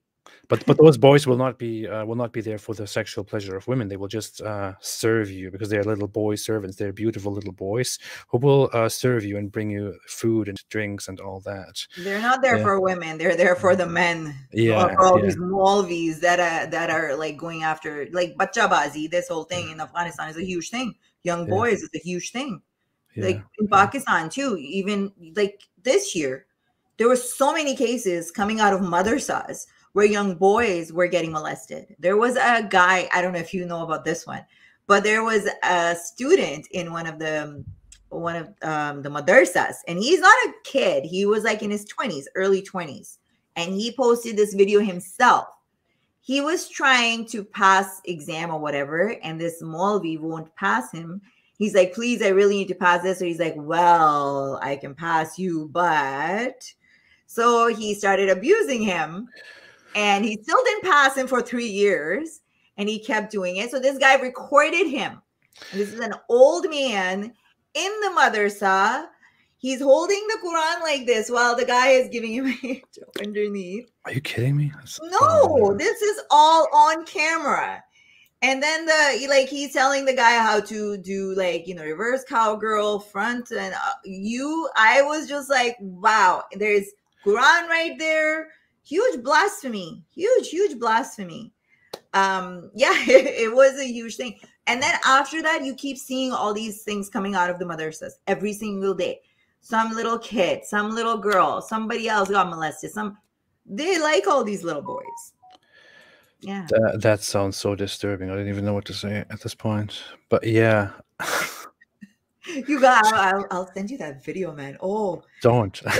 But those boys will not be there for the sexual pleasure of women. They will just serve you, because they are little boy servants. They're beautiful little boys who will serve you and bring you food and drinks and all that. They're not there for women. They're there for the men. Yeah, for all these Malvis that are like going after, like, bachabazi. This whole thing in Afghanistan is a huge thing. Young boys is a huge thing. Like in Pakistan too. Even like this year, there were so many cases coming out of madrasas where young boys were getting molested. There was a guy, I don't know if you know about this one, but there was a student in one of the madrasas, and he's not a kid. He was like in his 20s, early 20s, and he posted this video himself. He was trying to pass exam or whatever, and this Maulvi won't pass him. He's like, please, I really need to pass this. So he's like, well, I can pass you, but... So he started abusing him, and he still didn't pass him for 3 years, and he kept doing it. So this guy recorded him. And this is an old man in the madrasa. He's holding the Quran like this while the guy is giving him a underneath. Are you kidding me? No, this is all on camera. And then he's telling the guy how to do, like, reverse cowgirl, front, and I was just like, wow, there's Quran right there. Huge blasphemy. Huge blasphemy. It was a huge thing. And then after that, you keep seeing all these things coming out of the madrasas every single day. Some little kid, some little girl, somebody else got molested. They like all these little boys. Yeah. That sounds so disturbing. I didn't even know what to say at this point. But yeah. I'll send you that video, man. Oh, don't send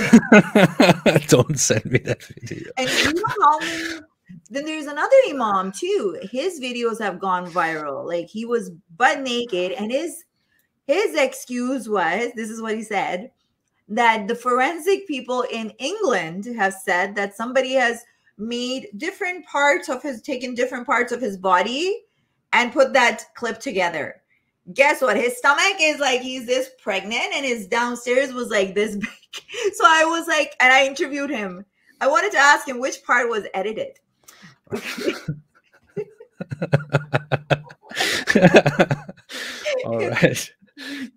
me that video. And you know how many? Then there's another imam too. His videos have gone viral. Like, he was butt naked, and his excuse was, this is what he said, that the forensic people in England have said that somebody has made taken different parts of his body and put that clip together. Guess what? His stomach is like, he's this pregnant, and his downstairs was like this big. So I was like, and I interviewed him. I wanted to ask him which part was edited. All right.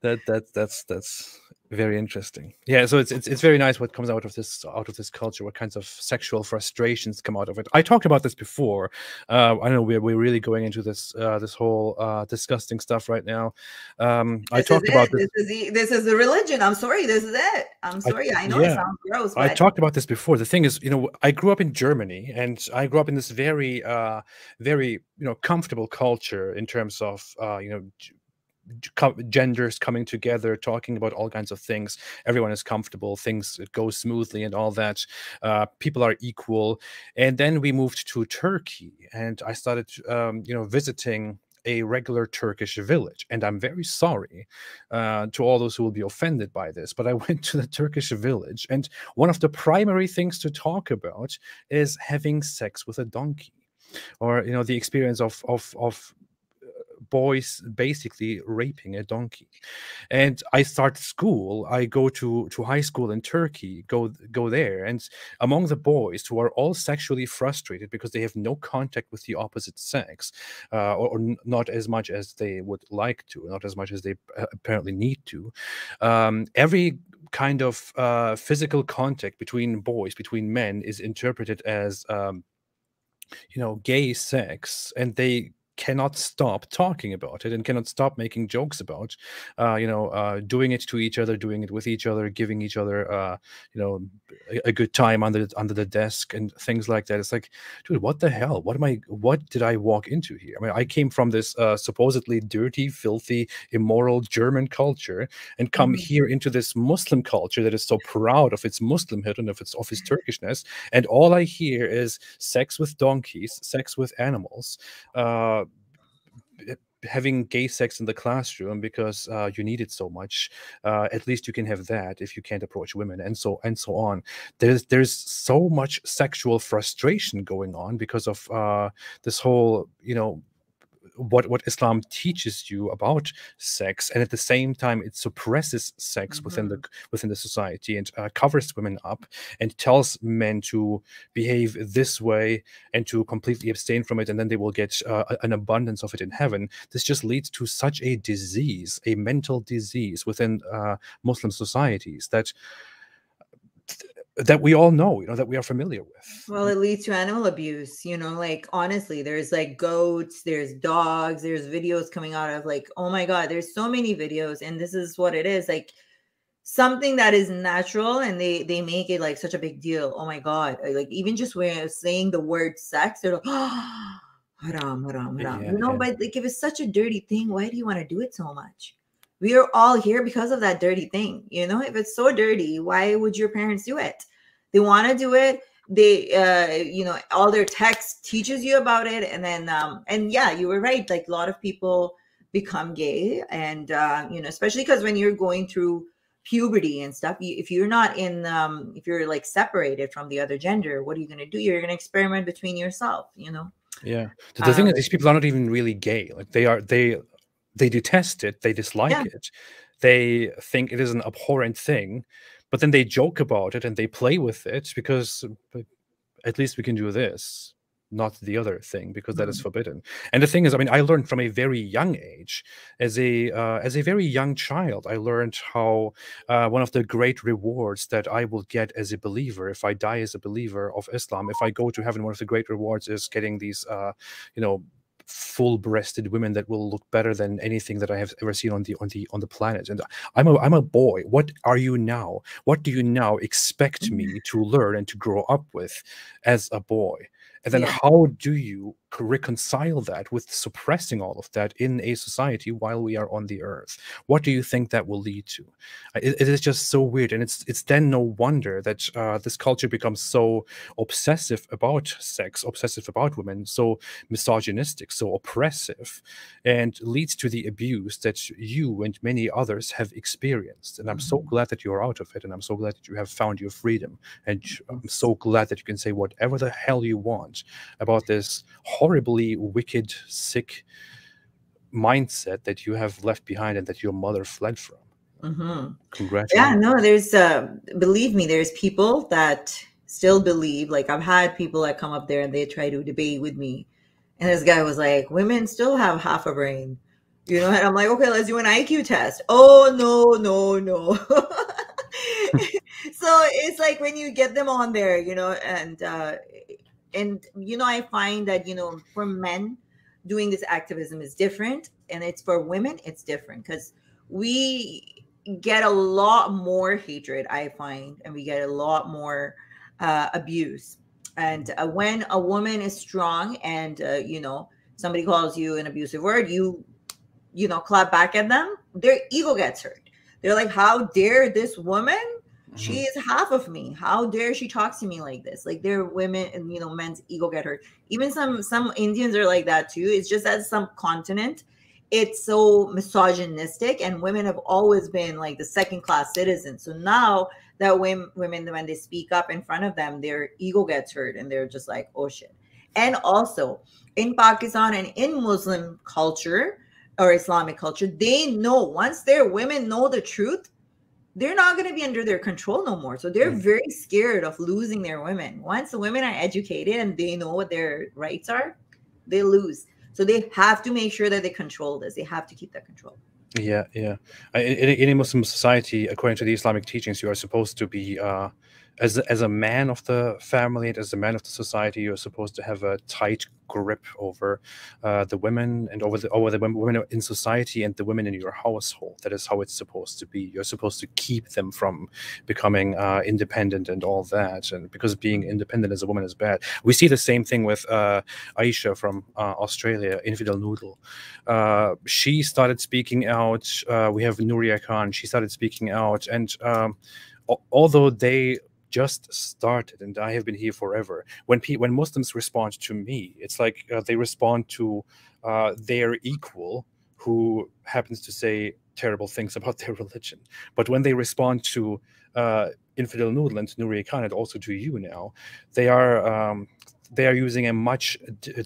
That's very interesting. Yeah, so it's very nice what comes out of this culture, what kinds of sexual frustrations come out of it. I talked about this before. I know we're really going into this whole disgusting stuff right now. I talked about this. This is the religion. I'm sorry, this is it. I'm sorry. I know it sounds gross. I talked about this before. The thing is, I grew up in Germany, and I grew up in this very comfortable culture in terms of genders coming together, talking about all kinds of things. Everyone is comfortable, things go smoothly and all that. People are equal. And then we moved to Turkey, and I started visiting a regular Turkish village. And I'm very sorry to all those who will be offended by this, but I went to the Turkish village, and one of the primary things to talk about is having sex with a donkey, or the experience of boys basically raping a donkey. And I start school. I go to high school in Turkey. Go there, and among the boys who are all sexually frustrated because they have no contact with the opposite sex, or not as much as they would like to, not as much as they apparently need to. Every kind of physical contact between boys, between men, is interpreted as gay sex, and they cannot stop talking about it and cannot stop making jokes about doing it to each other, doing it with each other, giving each other a good time under the desk and things like that. It's like, dude, what the hell? What did I walk into here? I mean, I came from this supposedly dirty, filthy, immoral German culture and come here into this Muslim culture that is so proud of its Muslimhood and of its Turkishness, and all I hear is sex with donkeys, sex with animals, having gay sex in the classroom because you need it so much. At least you can have that if you can't approach women, and so on. There's so much sexual frustration going on because of this whole what Islam teaches you about sex, and at the same time it suppresses sex within the society, and covers women up and tells men to behave this way and to completely abstain from it, and then they will get an abundance of it in heaven. This just leads to such a disease, a mental disease within Muslim societies that we all know, that we are familiar with. Well, it leads to animal abuse, like honestly, there's like goats, there's dogs, there's videos coming out of like, oh my God, there's so many videos. And this is what it is, like something that is natural, and they make it like such a big deal. Oh my God. Like even just when saying the word sex, they're like, oh, haram, haram, haram. Yeah. But like if it's such a dirty thing, why do you want to do it so much? We are all here because of that dirty thing. If it's so dirty, why would your parents do it? They want to do it. They, all their text teaches you about it. And then, and yeah, you were right. Like a lot of people become gay, and, especially because when you're going through puberty and stuff, if you're not in, if you're like separated from the other gender, what are you going to do? You're going to experiment between yourself, Yeah. The thing is, these people are not even really gay. Like they detest it, they dislike it, they think it is an abhorrent thing, but then they joke about it and they play with it because at least we can do this, not the other thing, because that is forbidden. And the thing is, I mean, I learned from a very young age, as a very young child, I learned how one of the great rewards that I will get as a believer, if I die as a believer of Islam, if I go to heaven, one of the great rewards is getting these, full-breasted women that will look better than anything that I have ever seen on the planet. And I'm a boy. What are you now? What do you now expect me to learn and to grow up with as a boy? And then how do you reconcile that with suppressing all of that in a society while we are on the earth? What do you think that will lead to? It is just so weird. And it's then no wonder that this culture becomes so obsessive about sex, obsessive about women, so misogynistic, so oppressive, and leads to the abuse that you and many others have experienced. And I'm so glad that you're out of it. And I'm so glad that you have found your freedom. And I'm so glad that you can say whatever the hell you want about this horribly wicked, sick mindset that you have left behind and that your mother fled from. Congratulations. Yeah, no, there's believe me, there's people that still believe. Like I've had people that come up there and they try to debate with me, and this guy was like, women still have half a brain, and I'm like, okay, let's do an IQ test. Oh no. So it's like when you get them on there, and I find that for men doing this activism is different, and it's for women it's different, because we get a lot more hatred, I find, and we get a lot more abuse. And when a woman is strong and somebody calls you an abusive word, you clap back at them, their ego gets hurt. They're like, how dare this woman She is half of me. How dare she talk to me like this? Like, they're women, and men's ego get hurt. Even some Indians are like that too. It's just that some continent, it's so misogynistic, and women have always been like the second class citizens. So now that women, when they speak up in front of them, their ego gets hurt, and they're just like, oh shit. And also in Pakistan and in Muslim culture or Islamic culture, they know once their women know the truth, they're not going to be under their control no more. So they're very scared of losing their women. Once the women are educated and they know what their rights are, they lose. So they have to make sure that they control this. They have to keep that control. Yeah, yeah. In a Muslim society, according to the Islamic teachings, you are supposed to be, as a man of the family and as a man of the society, you're supposed to have a tight grip over the women and over the women in society and the women in your household. That is how it's supposed to be. You're supposed to keep them from becoming independent and all that. And because being independent as a woman is bad, we see the same thing with Aisha from Australia, Infidel Noodle. She started speaking out. We have Nuria Khan. She started speaking out, and although they just started, and I have been here forever. When Muslims respond to me, it's like they respond to their equal who happens to say terrible things about their religion. But when they respond to Infidel Noodle and Nuria Khan, and also to you now, they are using a much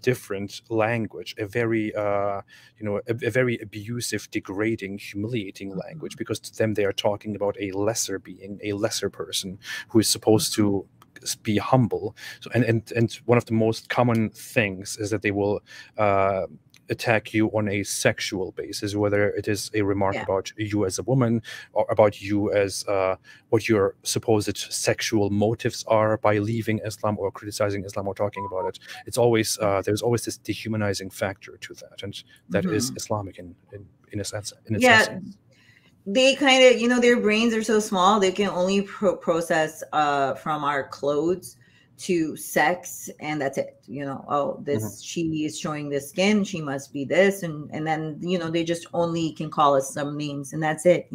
different language, a very a very abusive, degrading, humiliating language, because to them they are talking about a lesser being, a lesser person who is supposed to be humble. So, and one of the most common things is that they will attack you on a sexual basis, whether it is a remark about you as a woman or about you as what your supposed sexual motives are by leaving Islam or criticizing Islam or talking about it. It's always there's always this dehumanizing factor to that, and that is Islamic in its essence. They kind of, their brains are so small, they can only process from our clothes to sex, and that's it. Oh, this she is showing this skin, she must be this, and then they just only can call us some names, and that's it.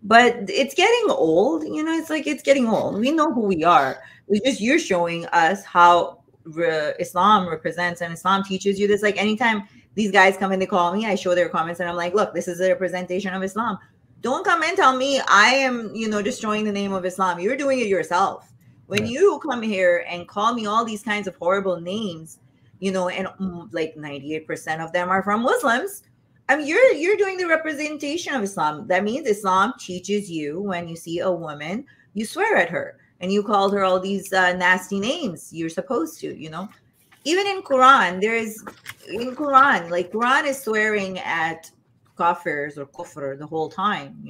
But it's getting old. It's like, it's getting old. We know who we are. It's just you're showing us how Islam represents, and Islam teaches you this. Like, anytime these guys come and they call me, I show their comments, and I'm like, look, this is a representation of Islam. Don't come and tell me I am destroying the name of Islam. You're doing it yourself. When you come here and call me all these kinds of horrible names, and like 98% of them are from Muslims, I mean, you're doing the representation of Islam. That means Islam teaches you, when you see a woman, you swear at her, and you called her all these nasty names. You're supposed to, Even in Quran, Quran is swearing at kafirs or kufr the whole time,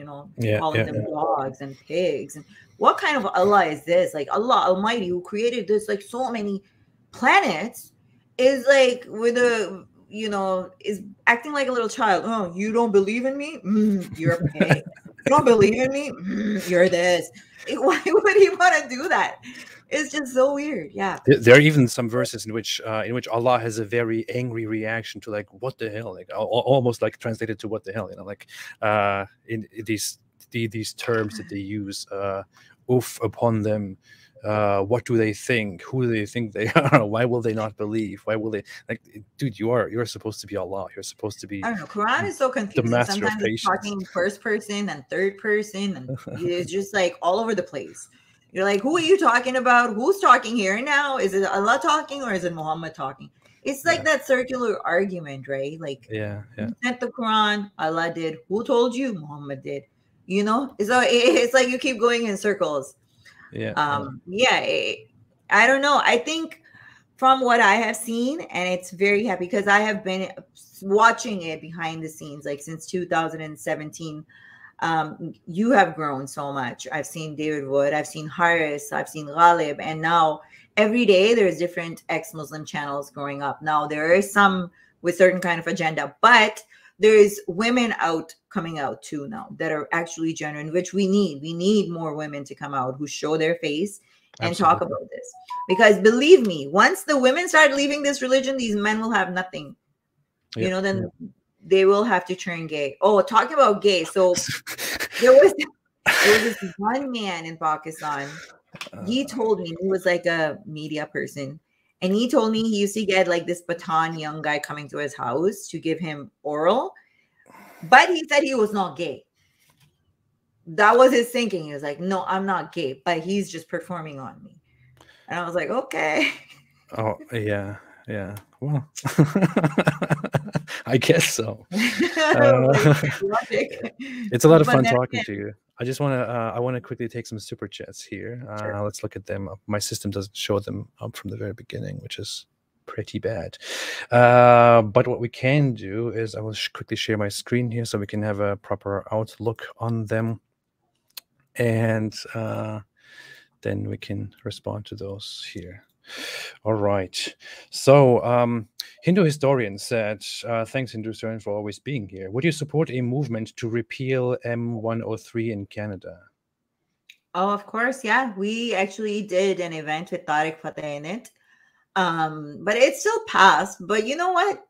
calling them dogs and pigs. And what kind of Allah is this? Like, Allah Almighty, who created this, like, so many planets, is like with a, is acting like a little child. Oh, you don't believe in me? You're a pig. You don't believe in me? You're this. Why would he want to do that? It's just so weird. Yeah. There are even some verses in which Allah has a very angry reaction to, like, what the hell, like almost like translated to what the hell, like in these terms that they use, oof upon them. What do they think? Who do they think they are? Why will they not believe? Why will they, like, dude, you're supposed to be Allah. You're supposed to be. I don't know. Quran is so confusing. Sometimes it's talking first person and third person, and it's just like all over the place. You're like, who are you talking about? Who's talking here now? Is it Allah talking or is it Muhammad talking? It's like that circular argument, right? Like, you sent the Quran, Allah did. Who told you? Muhammad did. It's like you keep going in circles. I don't know. I think from what I have seen, and it's very happy because I have been watching it behind the scenes, like since 2017. You have grown so much. I've seen David Wood, I've seen Haris, I've seen Ghalib, and now every day there's different ex-Muslim channels growing up. Now there is some with certain kind of agenda, but there is women coming out too now that are actually genuine, which we need. We need more women to come out who show their face and talk about this. Because believe me, once the women start leaving this religion, these men will have nothing. Then they will have to turn gay. Oh, talking about gay. So there was There was this one man in Pakistan. He told me, he was like a media person, and he told me he used to get like this Pathan young guy coming to his house to give him oral, but he said he was not gay. That was his thinking. He was like, no, I'm not gay, but he's just performing on me. And I was like, okay. Oh, yeah. Yeah. Well, I guess so. Logic. It's a lot of But fun then talking again, to you. I want to quickly take some super chats here. sure. Let's look at them. My system doesn't show them up from the very beginning, which is pretty bad. But what we can do is I will quickly share my screen here so we can have a proper outlook on them. And then we can respond to those here. All right. So Hindu historian said, thanks, Hindu historian, for always being here. Would you support a movement to repeal M103 in Canada? Oh, of course. Yeah. We actually did an event with Tariq Fateh in it. But it still passed. But you know what?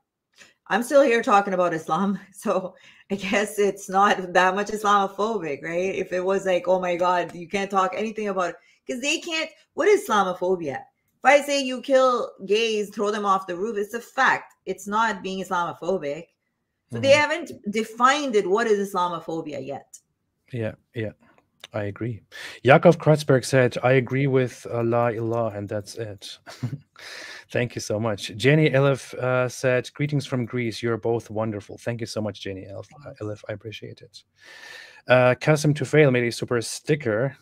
I'm still here talking about Islam. So I guess it's not that much Islamophobic, right? If it was like, oh my God, you can't talk anything about it. Because they can't. What is Islamophobia? If I say you kill gays, throw them off the roof, it's a fact. It's not being Islamophobic. So they haven't defined it. What is Islamophobia yet? Yeah, yeah, I agree. Yakov Kratzberg said, I agree with La ilah, and that's it. Thank you so much. Jenny Elif said, greetings from Greece. You're both wonderful. Thank you so much, Jenny Elif. I appreciate it. Kasim Tufail made a super sticker.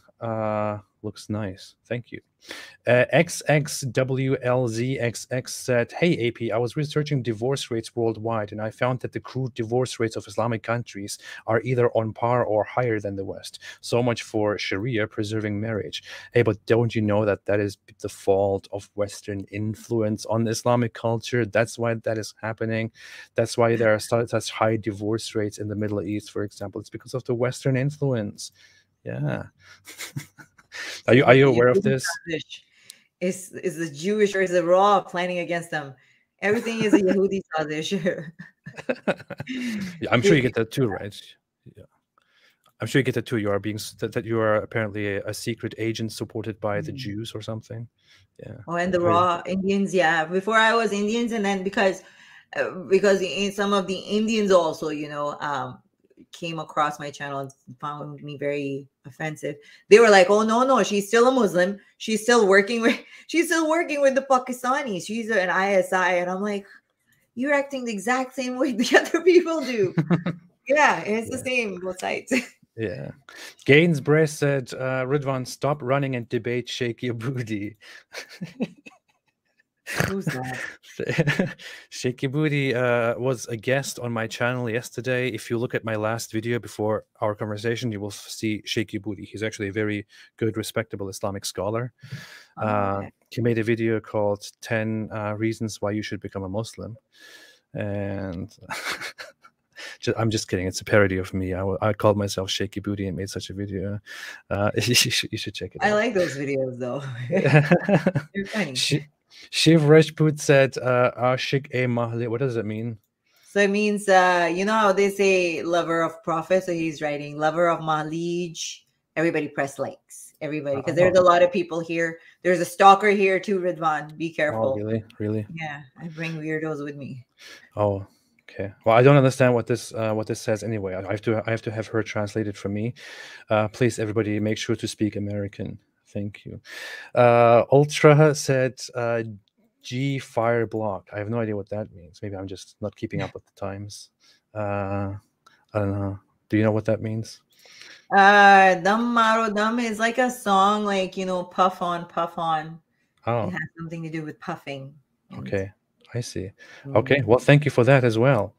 Looks nice. Thank you. XXWLZXX said, hey, AP, I was researching divorce rates worldwide, and I found that the crude divorce rates of Islamic countries are either on par or higher than the West. So much for Sharia preserving marriage. Hey, but don't you know that that is the fault of Western influence on Islamic culture? That's why that is happening. That's why there are such high divorce rates in the Middle East, for example. It's because of the Western influence. Yeah. Are you aware of this? Is the Jewish or is the Raw planning against them? Everything is a Yehudi Sadesh. Yeah, I'm sure you get that too, right? Yeah. I'm sure you get that too. You are being that you are apparently a secret agent supported by the Jews or something. Yeah. Oh, and the Raw Indians, yeah. Before I was Indians, and then because in some of the Indians also, came across my channel and found me very offensive. They were like, "Oh no, she's still a Muslim. She's still working with the Pakistanis. She's an ISI." And I'm like, "You're acting the exact same way the other people do." Yeah, it's the same both sides. Yeah. Gainsborough said, Ridwan, stop running and debate Shake Your Booty. Who's that? Shake Your Booty was a guest on my channel yesterday. If you look at my last video before our conversation, you will see Shake Your Booty. He's actually a very good, respectable Islamic scholar. Okay. He made a video called 10 Reasons Why You Should Become a Muslim. And I'm just kidding. It's a parody of me. I called myself Shaky Booty and made such a video. You should check it out. I like those videos though. They're funny. Shiv Rajput said, Ashik e Mahleej. What does it mean? So it means, you know how they say lover of Prophet? So he's writing lover of Mahleej. Everybody press likes. Everybody. Because there's a lot of people here. There's a stalker here too, Ridwan. Be careful. Oh, really? Really? Yeah. I bring weirdos with me. Oh, okay. Well, I don't understand what this says anyway. I have to have her translate it for me. Please, everybody, make sure to speak American. Thank you. Ultra said G fire block. I have no idea what that means. Maybe I'm just not keeping up with the times. I don't know. Do you know what that means? Dum Maro Dum is like a song, like, puff on, puff on. Oh. It has something to do with puffing. Okay. I see. Okay. Well, thank you for that as well.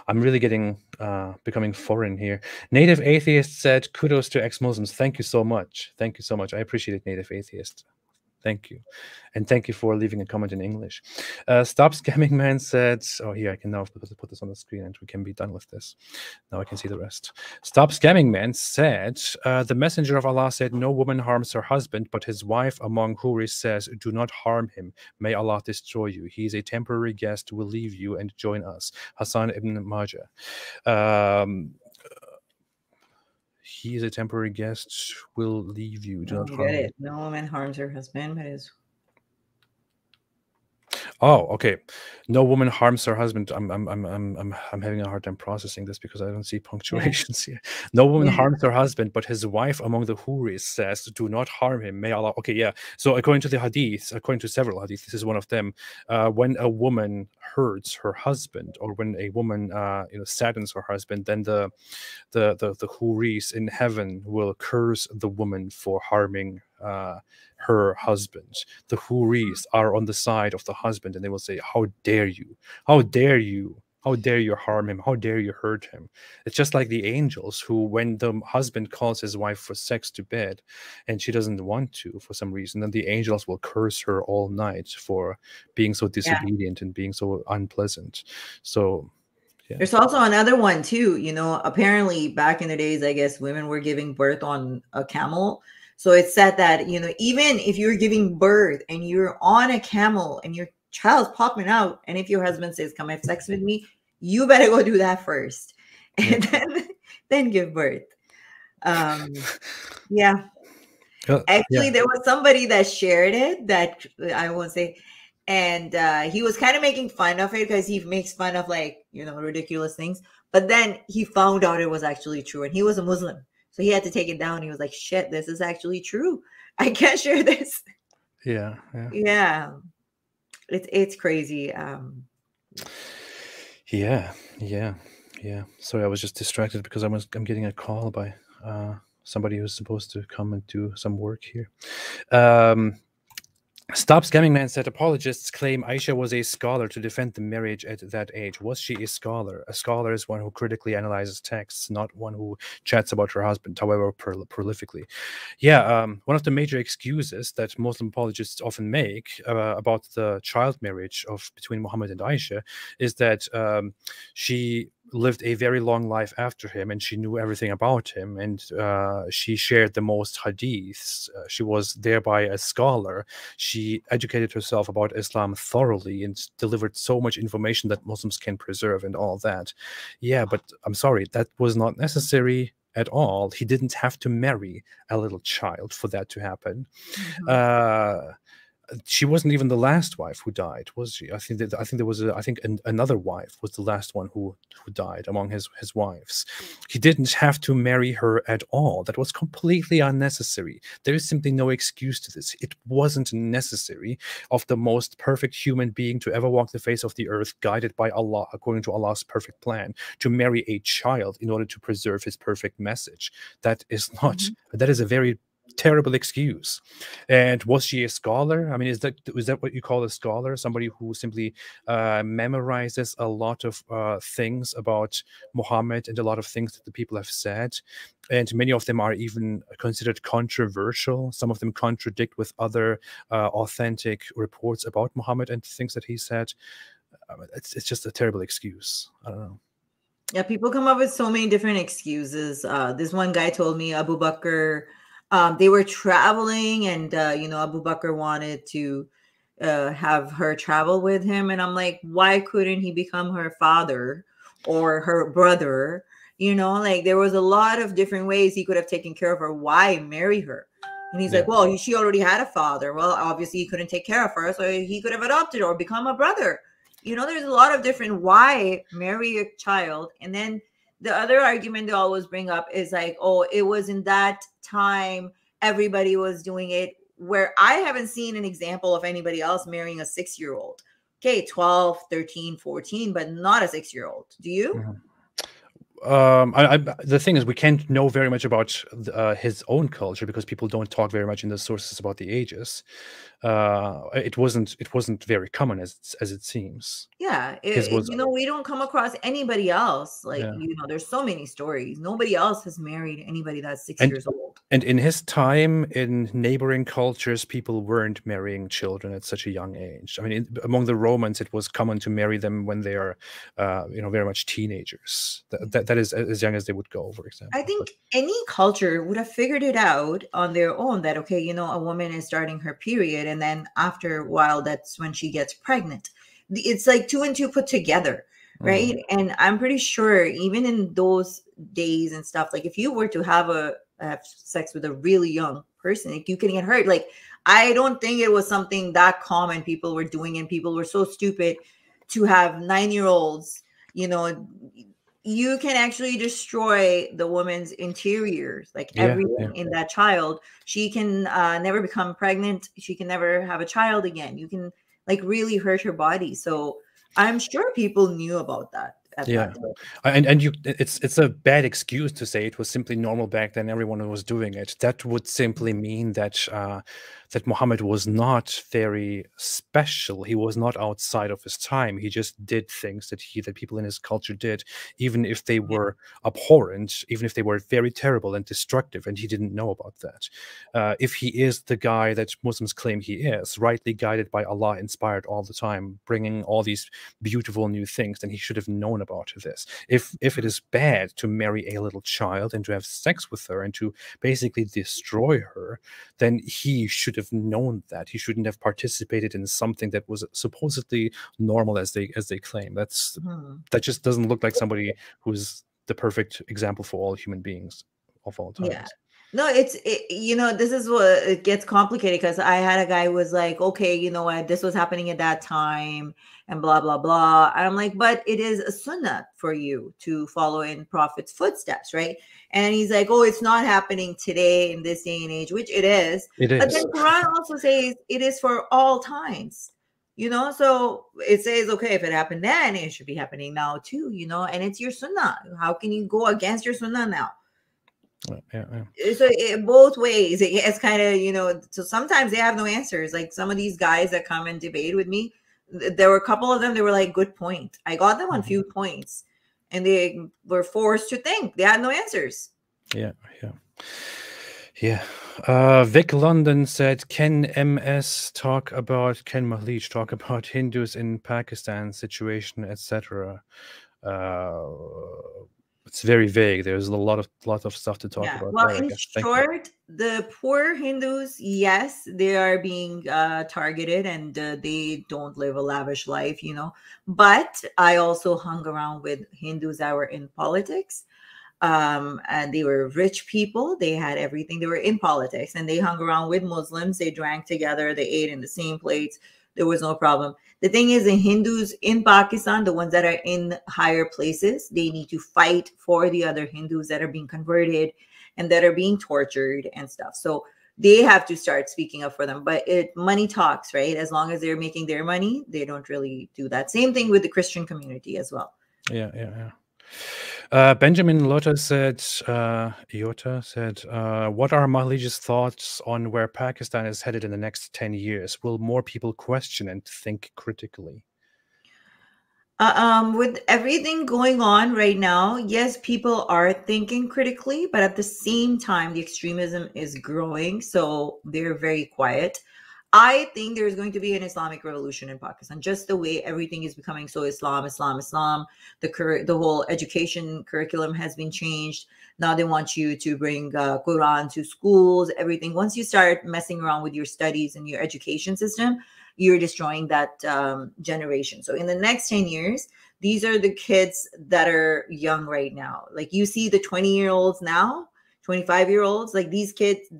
I'm really becoming foreign here. Native Atheist said, kudos to ex-Muslims. Thank you so much. Thank you so much. I appreciate it, Native Atheist. Thank you. And thank you for leaving a comment in English. Stop Scamming Man said, oh, here, I can now put this on the screen and we can be done with this. Now I can see the rest. Stop Scamming Man said, the messenger of Allah said, no woman harms her husband, but his wife among Huris says, do not harm him. May Allah destroy you. He is a temporary guest, will leave you and join us. Hassan ibn Majah. he is a temporary guest, will leave you. Do I not don't get harm him. it. No woman harms her husband, but is Oh, okay. No woman harms her husband. I'm having a hard time processing this because I don't see yeah, punctuations here. No woman yeah, harms her husband, but his wife among the Huris says, "Do not harm him. May Allah." Okay, yeah. So according to the hadith, according to several hadiths, this is one of them. When a woman hurts her husband, or when a woman, saddens her husband, then the Huris in heaven will curse the woman for harming her husband. The Huris are on the side of the husband, and they will say, "How dare you? How dare you? How dare you harm him? How dare you hurt him?" It's just like the angels who, when the husband calls his wife for sex to bed and she doesn't want to for some reason, then the angels will curse her all night for being so yeah. disobedient and being so unpleasant. So, yeah. There's also another one too. Apparently back in the days, I guess women were giving birth on a camel. So it's said that even if you're giving birth and you're on a camel and your child's popping out, and if your husband says, "Come have sex with me," you better go do that first, Yeah. and then give birth. Yeah. Yeah. Actually, there was somebody that shared it that I won't say, and he was kind of making fun of it because he makes fun of ridiculous things. But then he found out it was actually true, and he was a Muslim, so he had to take it down. He was like, "Shit, this is actually true. I can't share this." Yeah. Yeah. Yeah, it's crazy. Yeah, yeah, yeah. Sorry, I was just distracted because I'm getting a call by somebody who's supposed to come and do some work here. Stop Scamming Man said apologists claim Aisha was a scholar to defend the marriage at that age. Was she a scholar? A scholar is one who critically analyzes texts, not one who chats about her husband, however prolifically. Yeah, one of the major excuses that Muslim apologists often make about the child marriage between Muhammad and Aisha is that she lived a very long life after him, and she knew everything about him, and she shared the most hadiths. She was thereby a scholar. She educated herself about Islam thoroughly and delivered so much information that Muslims can preserve and all that. Yeah, but I'm sorry, that was not necessary at all. He didn't have to marry a little child for that to happen. She wasn't even the last wife who died, was she? I think there was another wife was the last one who died among his wives. He didn't have to marry her at all. That was completely unnecessary. There is simply no excuse to this. It wasn't necessary of the most perfect human being to ever walk the face of the earth, guided by Allah according to Allah's perfect plan, to marry a child in order to preserve his perfect message. That is not. That is a very terrible excuse. And was she a scholar? I mean, is that what you call a scholar? Somebody who simply memorizes a lot of things about Muhammad and a lot of things that the people have said, and many of them are even considered controversial. Some of them contradict with other authentic reports about Muhammad and things that he said. It's just a terrible excuse. I don't know. Yeah, people come up with so many different excuses. This one guy told me Abu Bakr, they were traveling, and Abu Bakr wanted to have her travel with him, and I'm like, why couldn't he become her father or her brother? Like there was a lot of different ways he could have taken care of her. Why marry her? And he's like, well, she already had a father. Well, obviously he couldn't take care of her, so he could have adopted her or become a brother. There's a lot of different why marry a child. And then the other argument they always bring up is like, oh, it was in that time everybody was doing it, where I haven't seen an example of anybody else marrying a 6-year-old. Okay, 12, 13, 14, but not a 6-year-old. Do you? The thing is, we can't know very much about his own culture because people don't talk very much in the sources about the ages. It wasn't very common as it seems. Yeah, His was we don't come across anybody else. Like, yeah. There's so many stories. Nobody else has married anybody that's 6 And years old. and in his time, in neighboring cultures, people weren't marrying children at such a young age. I mean, among the Romans, it was common to marry them when they are, very much teenagers. That is as young as they would go, for example. I think any culture would have figured it out on their own that, okay, a woman is starting her period, and then after a while, that's when she gets pregnant. It's like 2 and 2 put together. right? And I'm pretty sure even in those days and stuff, like if you were to have sex with a really young person, like you can get hurt. Like I don't think it was something that common people were doing, and people were so stupid to have 9-year-olds, you know, you can actually destroy the woman's interiors, like everything in that child. She can never become pregnant. She can never have a child again. You can like really hurt her body. So I'm sure people knew about that at that time. And you, it's a bad excuse to say it was simply normal back then. Everyone was doing it. That would simply mean that that Muhammad was not very special. He was not outside of his time. He just did things that people in his culture did, even if they were abhorrent, even if they were very terrible and destructive, and he didn't know about that. If he is the guy that Muslims claim he is, rightly guided by Allah, inspired all the time, bringing all these beautiful new things, then he should have known about this. If it is bad to marry a little child and to have sex with her and to basically destroy her, then he should have known that. He shouldn't have participated in something that was supposedly normal, as they claim. That just doesn't look like somebody who's the perfect example for all human beings of all times. Yeah. No, you know, this is what it gets complicated, because I had a guy who was like, okay, you know what, this was happening at that time and blah, blah, blah. And I'm like, but it is a sunnah for you to follow in Prophet's footsteps, right? And he's like, oh, it's not happening today in this day and age, which it is. But then Quran also says it is for all times, you know? So it says, okay, if it happened then, it should be happening now too, you know? And it's your sunnah. How can you go against your sunnah now? So both ways, it's kind of, you know, so sometimes they have no answers. Like some of these guys that come and debate with me, there were a couple of them, they were like, good point. I got them on few points, and they were forced to think. They had no answers. Vic London said, can Mahleej talk about Hindus in Pakistan situation, etc.? It's very vague. There's a lot of stuff to talk about. Well, in short, the poor Hindus, yes, they are being targeted, and they don't live a lavish life, you know. But I also hung around with Hindus that were in politics, and they were rich people. They had everything. They were in politics, and they hung around with Muslims. They drank together. They ate in the same plates. There was no problem. The thing is, the Hindus in Pakistan, the ones that are in higher places, they need to fight for the other Hindus that are being converted and that are being tortured and stuff. So they have to start speaking up for them. But money talks, right? As long as they're making their money, they don't really do that. Same thing with the Christian community as well. Benjamin Iota said, what are Mahleej's thoughts on where Pakistan is headed in the next 10 years? Will more people question and think critically? With everything going on right now, yes, people are thinking critically, but at the same time, the extremism is growing, so they're very quiet. I think there's going to be an Islamic revolution in Pakistan, just the way everything is becoming so Islam. The whole education curriculum has been changed. Now they want you to bring Quran to schools, everything. Once you start messing around with your studies and your education system, you're destroying that generation. So in the next 10 years, these are the kids that are young right now. Like you see the 20-year-olds now, 25-year-olds, like these kids,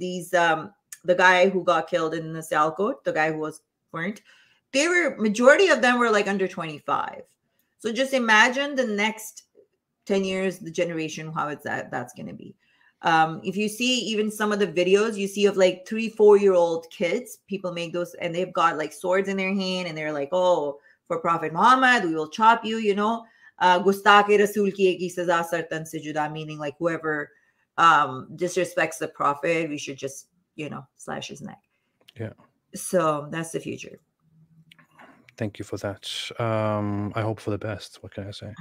the guy who got killed in the Sialkot, the guy who was burnt, majority of them were like under 25. So just imagine the next 10 years, the generation, how that's going to be. If you see even some of the videos you see of like 3-4-year-old kids, people make those, and they've got like swords in their hand, and they're like, oh, for Prophet Muhammad, we will chop you, you know. Gustakh Rasul ki eki saza sartan se juda, meaning like whoever disrespects the Prophet, we should just, you know, slash his neck. So that's the future. Thank you for that. I hope for the best. What can I say?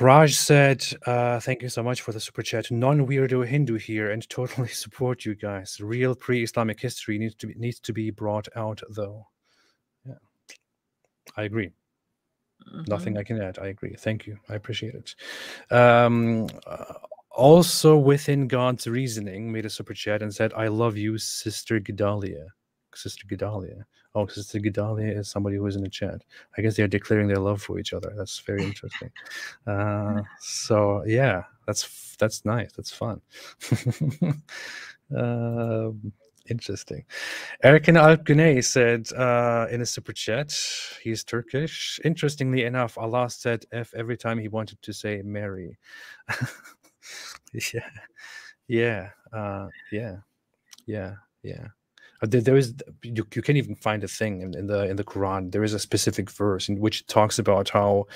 Raj said, thank you so much for the super chat. Non-weirdo Hindu here, and totally support you guys. Real pre-Islamic history needs to be brought out, though. I agree. Nothing I can add. I agree. Thank you. I appreciate it. Also, within God's reasoning, made a super chat and said, I love you, Sister Gedalia. Sister Gedalia. Oh, Sister Gedalia is somebody who is in the chat. I guess they're declaring their love for each other. That's very interesting. So yeah, that's nice. That's fun. Interesting. Erkin Alp Güney said in a super chat, he's Turkish. Interestingly enough, Allah said F every time he wanted to say Mary. Yeah. There is you can't even find a thing in the Quran. There is a specific verse in which it talks about how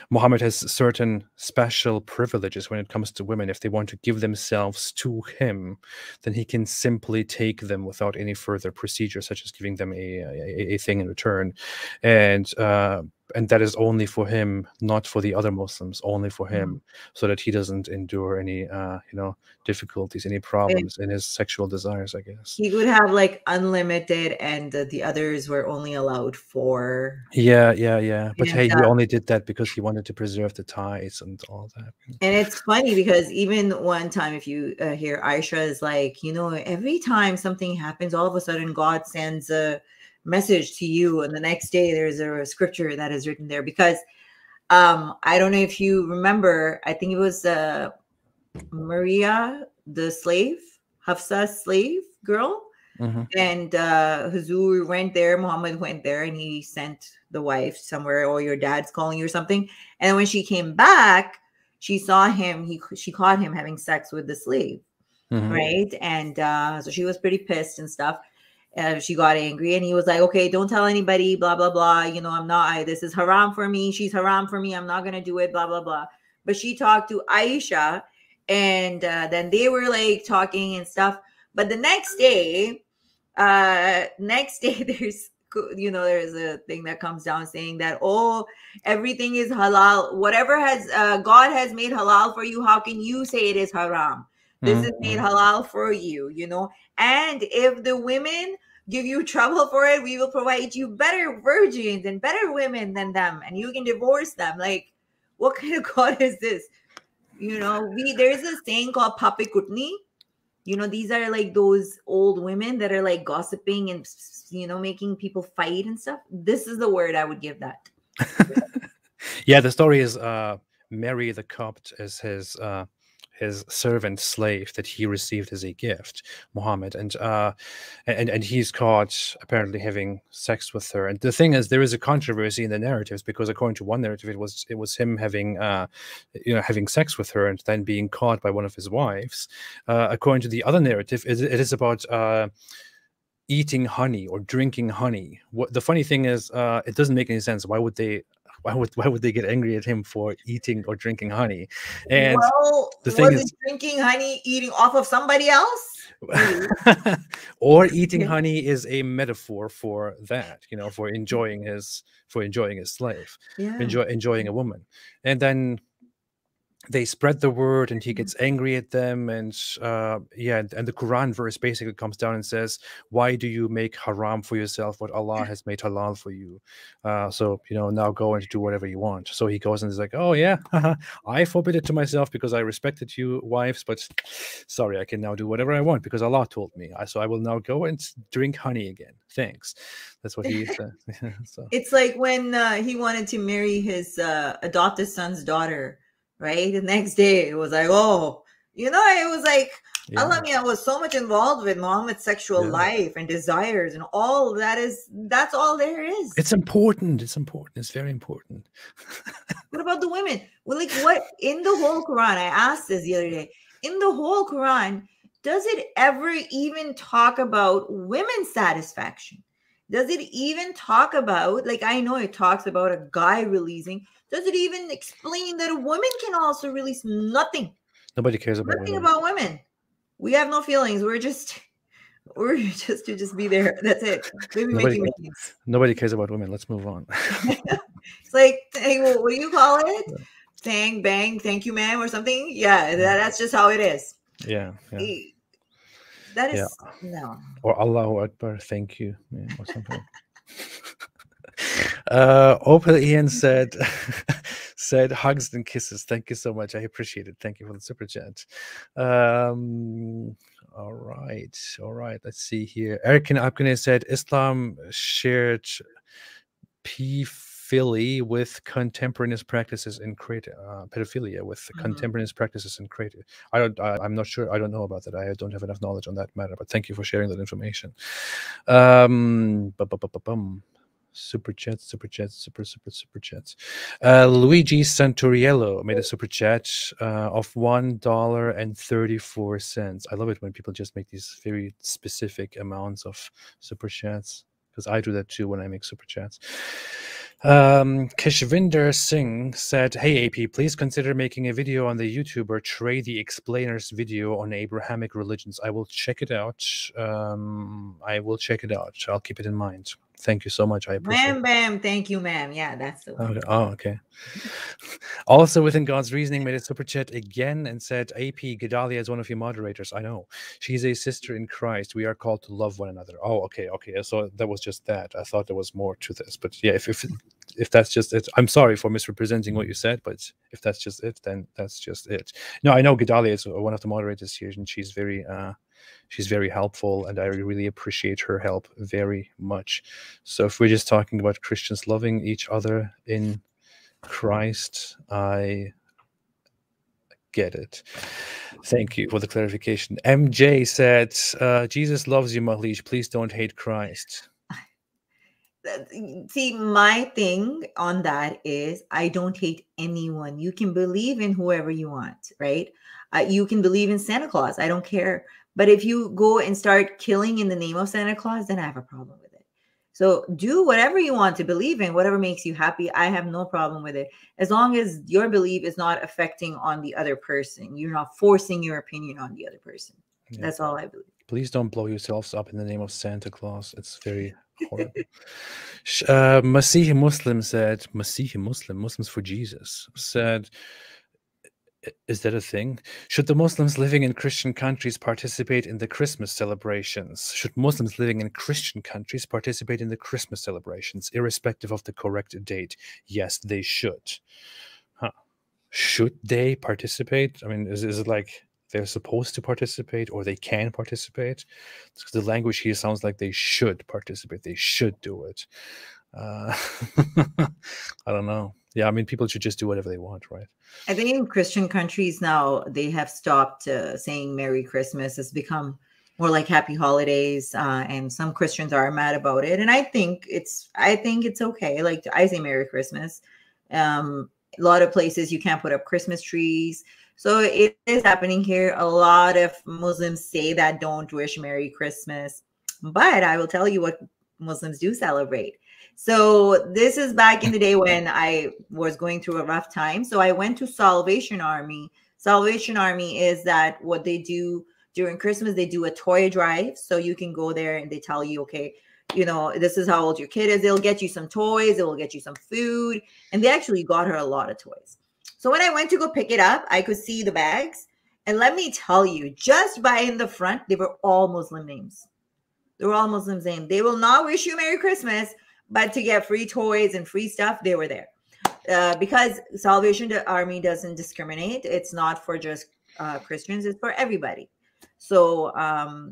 Muhammad has certain special privileges when it comes to women. If they want to give themselves to him, then he can simply take them without any further procedure, such as giving them a thing in return, and that is only for him, not for the other Muslims, only for him, so that he doesn't endure any difficulties, any problems in his sexual desires, I guess. He would have like unlimited, and the others were only allowed for. Yeah. But hey, he only did that because he wanted to preserve the ties and all that. And it's funny because even one time, if you hear Aisha is like, every time something happens, all of a sudden God sends a message to you, and the next day there's a scripture that is written there. Because I don't know if you remember, I think it was Maria, the slave, Hafsa's slave girl, and Huzur went there, Muhammad went there, and he sent the wife somewhere, or your dad's calling you or something. And when she came back, she saw him, she caught him having sex with the slave, right? And so she was pretty pissed and stuff. She got angry, and he was like, okay, don't tell anybody, blah, blah, blah. I'm not, this is haram for me. She's haram for me. I'm not going to do it, blah, blah, blah. But she talked to Aisha, and then they were like talking and stuff. But the next day, there's, there's a thing that comes down saying that, everything is halal. Whatever has God has made halal for you, how can you say it is haram? This is made halal for you, And if the women give you trouble for it, we will provide you better virgins and better women than them, and you can divorce them. Like, what kind of God is this? There's a saying called papi kutni. These are like those old women that are like gossiping and making people fight and stuff. This is the word I would give that. Yeah, the story is Mary the Copt as his servant slave that he received as a gift, Muhammad, and he's caught apparently having sex with her. And the thing is, there is a controversy in the narratives, because according to one narrative, it was him having having sex with her and then being caught by one of his wives. According to the other narrative, it is about eating honey or drinking honey. What the funny thing is, it doesn't make any sense. Why would they get angry at him for eating or drinking honey? And the thing is, drinking honey, eating off of somebody else, or eating honey is a metaphor for that, for enjoying his slave, enjoying a woman. And then they spread the word, and he gets angry at them, and the Quran verse basically comes down and says, why do you make haram for yourself what Allah has made halal for you? So now go and do whatever you want. So he goes and is like, oh yeah, I forbid it to myself because I respected you wives, but sorry, I can now do whatever I want because Allah told me. So I will now go and drink honey again. Thanks. That's what he said. So it's like when he wanted to marry his adopted son's daughter. Right. The next day, it was like, it was like, Allah was so much involved with Muhammad's sexual life and desires and all that's all there is. It's important. It's very important. What about the women? Well, like, what in the whole Quran? I asked this the other day. In the whole Quran, does it ever even talk about women's satisfaction? Does it even talk about, like, I know it talks about a guy releasing. Does it even explain that a woman can also release? Nothing. Nobody cares about nothing about women. We have no feelings. We're just to be there. That's it. Nobody cares about women. Let's move on. It's like, hey, what do you call it? Saying bang, thank you, ma'am, or something. Yeah, that's just how it is. Yeah. That is no. Or Allahu Akbar, thank you, or something. Opal Ian said said hugs and kisses. Thank you so much. I appreciate it. Thank you for the super chat. All right. All right. Let's see here. Erikin Abgane said Islam shared pedophilia with contemporaneous practices in creative pedophilia with contemporaneous practices in creative. I'm not sure. I don't know about that. I don't have enough knowledge on that matter. But thank you for sharing that information. Super chats, super chats. Luigi Santuriello made a super chat of $1.34. I love it when people just make these very specific amounts of super chats, because I do that too when I make super chats. Keshvinder Singh said, "Hey AP, please consider making a video on the YouTuber Trey the Explainer's video on Abrahamic religions. I will check it out. I'll keep it in mind. Thank you so much. I appreciate it." Bam. Thank you, ma'am. Yeah, that's the one. Okay. Oh, okay. Also, Within God's Reasoning made a super chat again and said, AP, Gedalia is one of your moderators. I know. She's a sister in Christ. We are called to love one another. Oh, okay. So that was just that. I thought there was more to this. But yeah, if that's just it, I'm sorry for misrepresenting what you said, but if that's just it, then that's just it. No, I know Gedalia is one of the moderators here, and she's very helpful, and I really appreciate her help very much. So if we're just talking about Christians loving each other in Christ, I get it. Thank you for the clarification. MJ said, Jesus loves you, Mahleej. Please don't hate Christ. See, my thing on that is I don't hate anyone. You can believe in whoever you want, right? You can believe in Santa Claus. I don't care. But if you go and start killing in the name of Santa Claus, then I have a problem with it. So do whatever you want to believe in, whatever makes you happy. I have no problem with it. As long as your belief is not affecting on the other person. You're not forcing your opinion on the other person. Yeah. That's all I believe. Please don't blow yourselves up in the name of Santa Claus. It's very horrible. Masihi Muslim said, Muslims for Jesus, said, is that a thing? Should the Muslims living in Christian countries participate in the Christmas celebrations? Should Muslims living in Christian countries participate in the Christmas celebrations, irrespective of the correct date? Yes, they should. Huh. Should they participate? I mean, is it like they're supposed to participate or they can participate? Because the language here sounds like they should participate. They should do it. I don't know. Yeah, I mean, people should just do whatever they want, right? I think in Christian countries now, they have stopped saying Merry Christmas. It's become more like Happy Holidays, and some Christians are mad about it. And I think it's okay. Like, I say Merry Christmas. A lot of places you can't put up Christmas trees. So it is happening here. A lot of Muslims say that don't wish Merry Christmas. But I will tell you what Muslims do celebrate. So this is back in the day when I was going through a rough time. So I went to Salvation Army. Salvation Army is that what they do during Christmas, they do a toy drive. So you can go there and they tell you, okay, you know, this is how old your kid is. They'll get you some toys. They will get you some food. And they actually got her a lot of toys. So when I went to go pick it up, I could see the bags. And let me tell you, just by in the front, they were all Muslim names. They were all Muslim names. They will not wish you Merry Christmas, but to get free toys and free stuff, they were there. Because Salvation Army doesn't discriminate. It's not for just Christians. It's for everybody. So,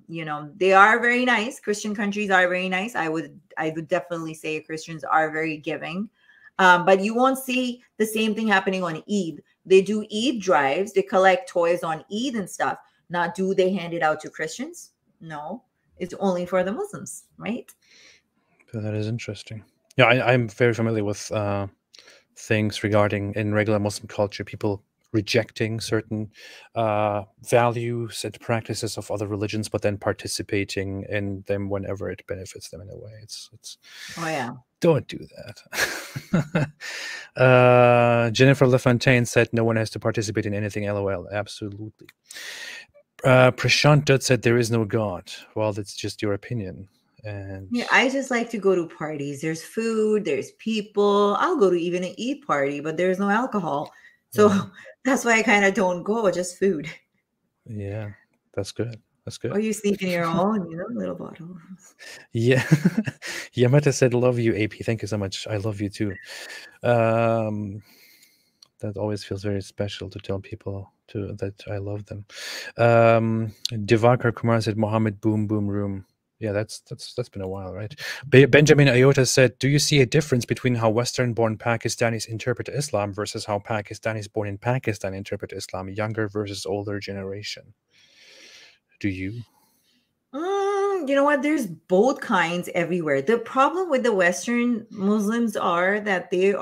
you know, they are very nice. Christian countries are very nice. I would definitely say Christians are very giving. But you won't see the same thing happening on Eid. They do Eid drives. They collect toys on Eid and stuff. Now, do they hand it out to Christians? No. It's only for the Muslims, right? That is interesting. Yeah, I'm very familiar with things regarding in regular Muslim culture, people rejecting certain values and practices of other religions, but then participating in them whenever it benefits them in a way. It's oh yeah. Don't do that. Jennifer LaFontaine said no one has to participate in anything. LOL. Absolutely. Prashant Dutt said there is no God. Well, that's just your opinion. And yeah, I just like to go to parties. There's food, there's people. I'll go to even an Eid party, but there's no alcohol. So that's why I kind of don't go, just food. Yeah, that's good. That's Or good. you sneak in your own, little bottle. Yeah. Yamata said, love you, AP. Thank you so much. I love you too. That always feels very special to tell people that I love them. Divakar Kumar said, Mohammed Boom Boom Room. Yeah, that's been a while, right? Benjamin Ayota said, do you see a difference between how Western-born Pakistanis interpret Islam versus how Pakistanis born in Pakistan interpret Islam, younger versus older generation? Do you? You know what? There's both kinds everywhere. The problem with the Western Muslims are that they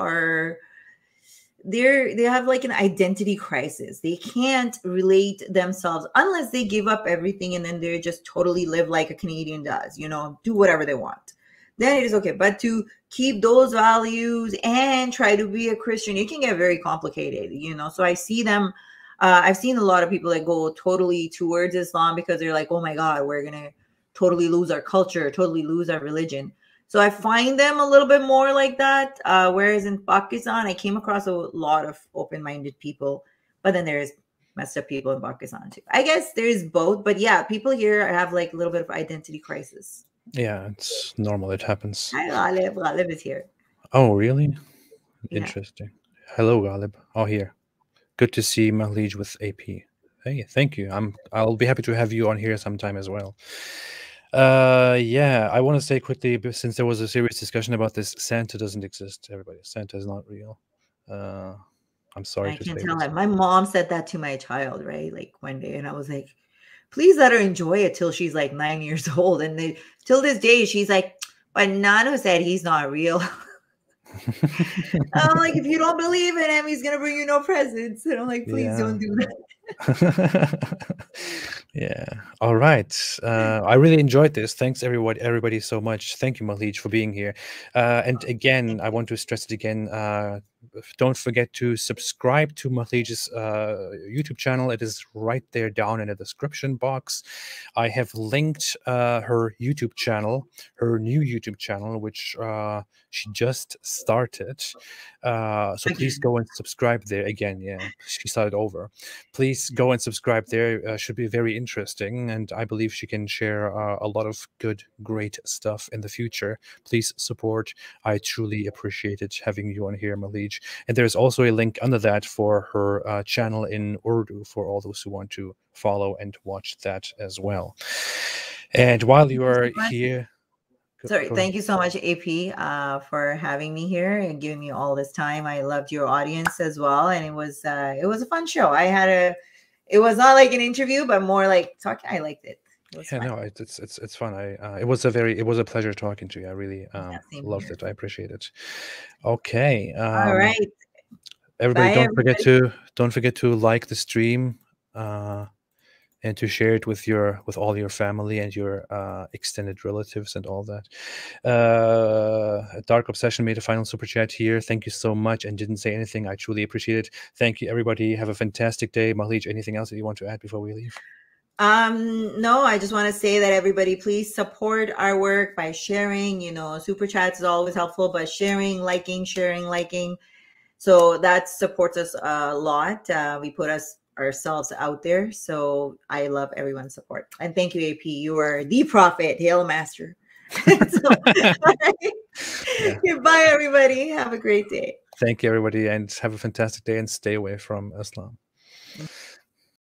have like an identity crisis. They can't relate themselves unless they give up everything and then they just totally live like a Canadian does, do whatever they want. Then it is okay. But to keep those values and try to be a Christian, it can get very complicated, So I see them. I've seen a lot of people that go totally towards Islam because they're like, oh my God, we're going to totally lose our culture, totally lose our religion. So I find them a little bit more like that. Whereas in Pakistan, I came across a lot of open-minded people, but then there's messed up people in Pakistan too. I guess there's both, but yeah, people here have like a little bit of identity crisis. Yeah, it's normal. It happens. Hi, Ghalib. Ghalib is here. Oh, really? Yeah. Interesting. Hello, Ghalib. Oh, here. Good to see Mahleej with AP. Hey, thank you. I'll be happy to have you on here sometime as well. Yeah, I want to say quickly, since there was a serious discussion about this, Santa doesn't exist, everybody. Santa is not real. I'm sorry to say I can't tell this. him. My mom said that to my child, right? Like one day, and I was like, please let her enjoy it till she's like 9 years old. And till this day, she's like, but Nano said he's not real. I'm like, if you don't believe in him, he's gonna bring you no presents. And I'm like, please don't do that. Yeah. All right. I really enjoyed this. Thanks, everybody so much. Thank you, Mahleej, for being here. And again, I want to stress it again. Don't forget to subscribe to Mahleej's YouTube channel. It is right there down in the description box. I have linked her YouTube channel, her new YouTube channel, which she just started. So please go and subscribe there again. Yeah, she started over. Please go and subscribe there. Should be very interesting, and I believe she can share a lot of good, great stuff in the future. Please support. I truly appreciated having you on here, Mahleej. And there's also a link under that for her channel in Urdu for all those who want to follow and watch that as well. And while you are here, sorry, thank you so much, AP, for having me here and giving me all this time. I loved your audience as well, and it was a fun show. It was not like an interview, but more like talking. I liked it. Yeah, fun. No, it's fun. It was a pleasure talking to you. I really loved it. I appreciate it. Okay. All right. Everybody, don't forget to like the stream. And to share it with all your family and your extended relatives and all that. Dark Obsession made a final super chat here. Thank you so much, and didn't say anything. I truly appreciate it. Thank you, everybody. Have a fantastic day. Mahleej, anything else that you want to add before we leave? No, I just want to say that everybody, please support our work by sharing. Super chats is always helpful, but sharing, liking. So that supports us a lot. We put ourselves out there. So I love everyone's support. And thank you, AP. You are the prophet, Hail Master. Goodbye, everybody. Have a great day. Thank you, everybody, and have a fantastic day, and stay away from Islam.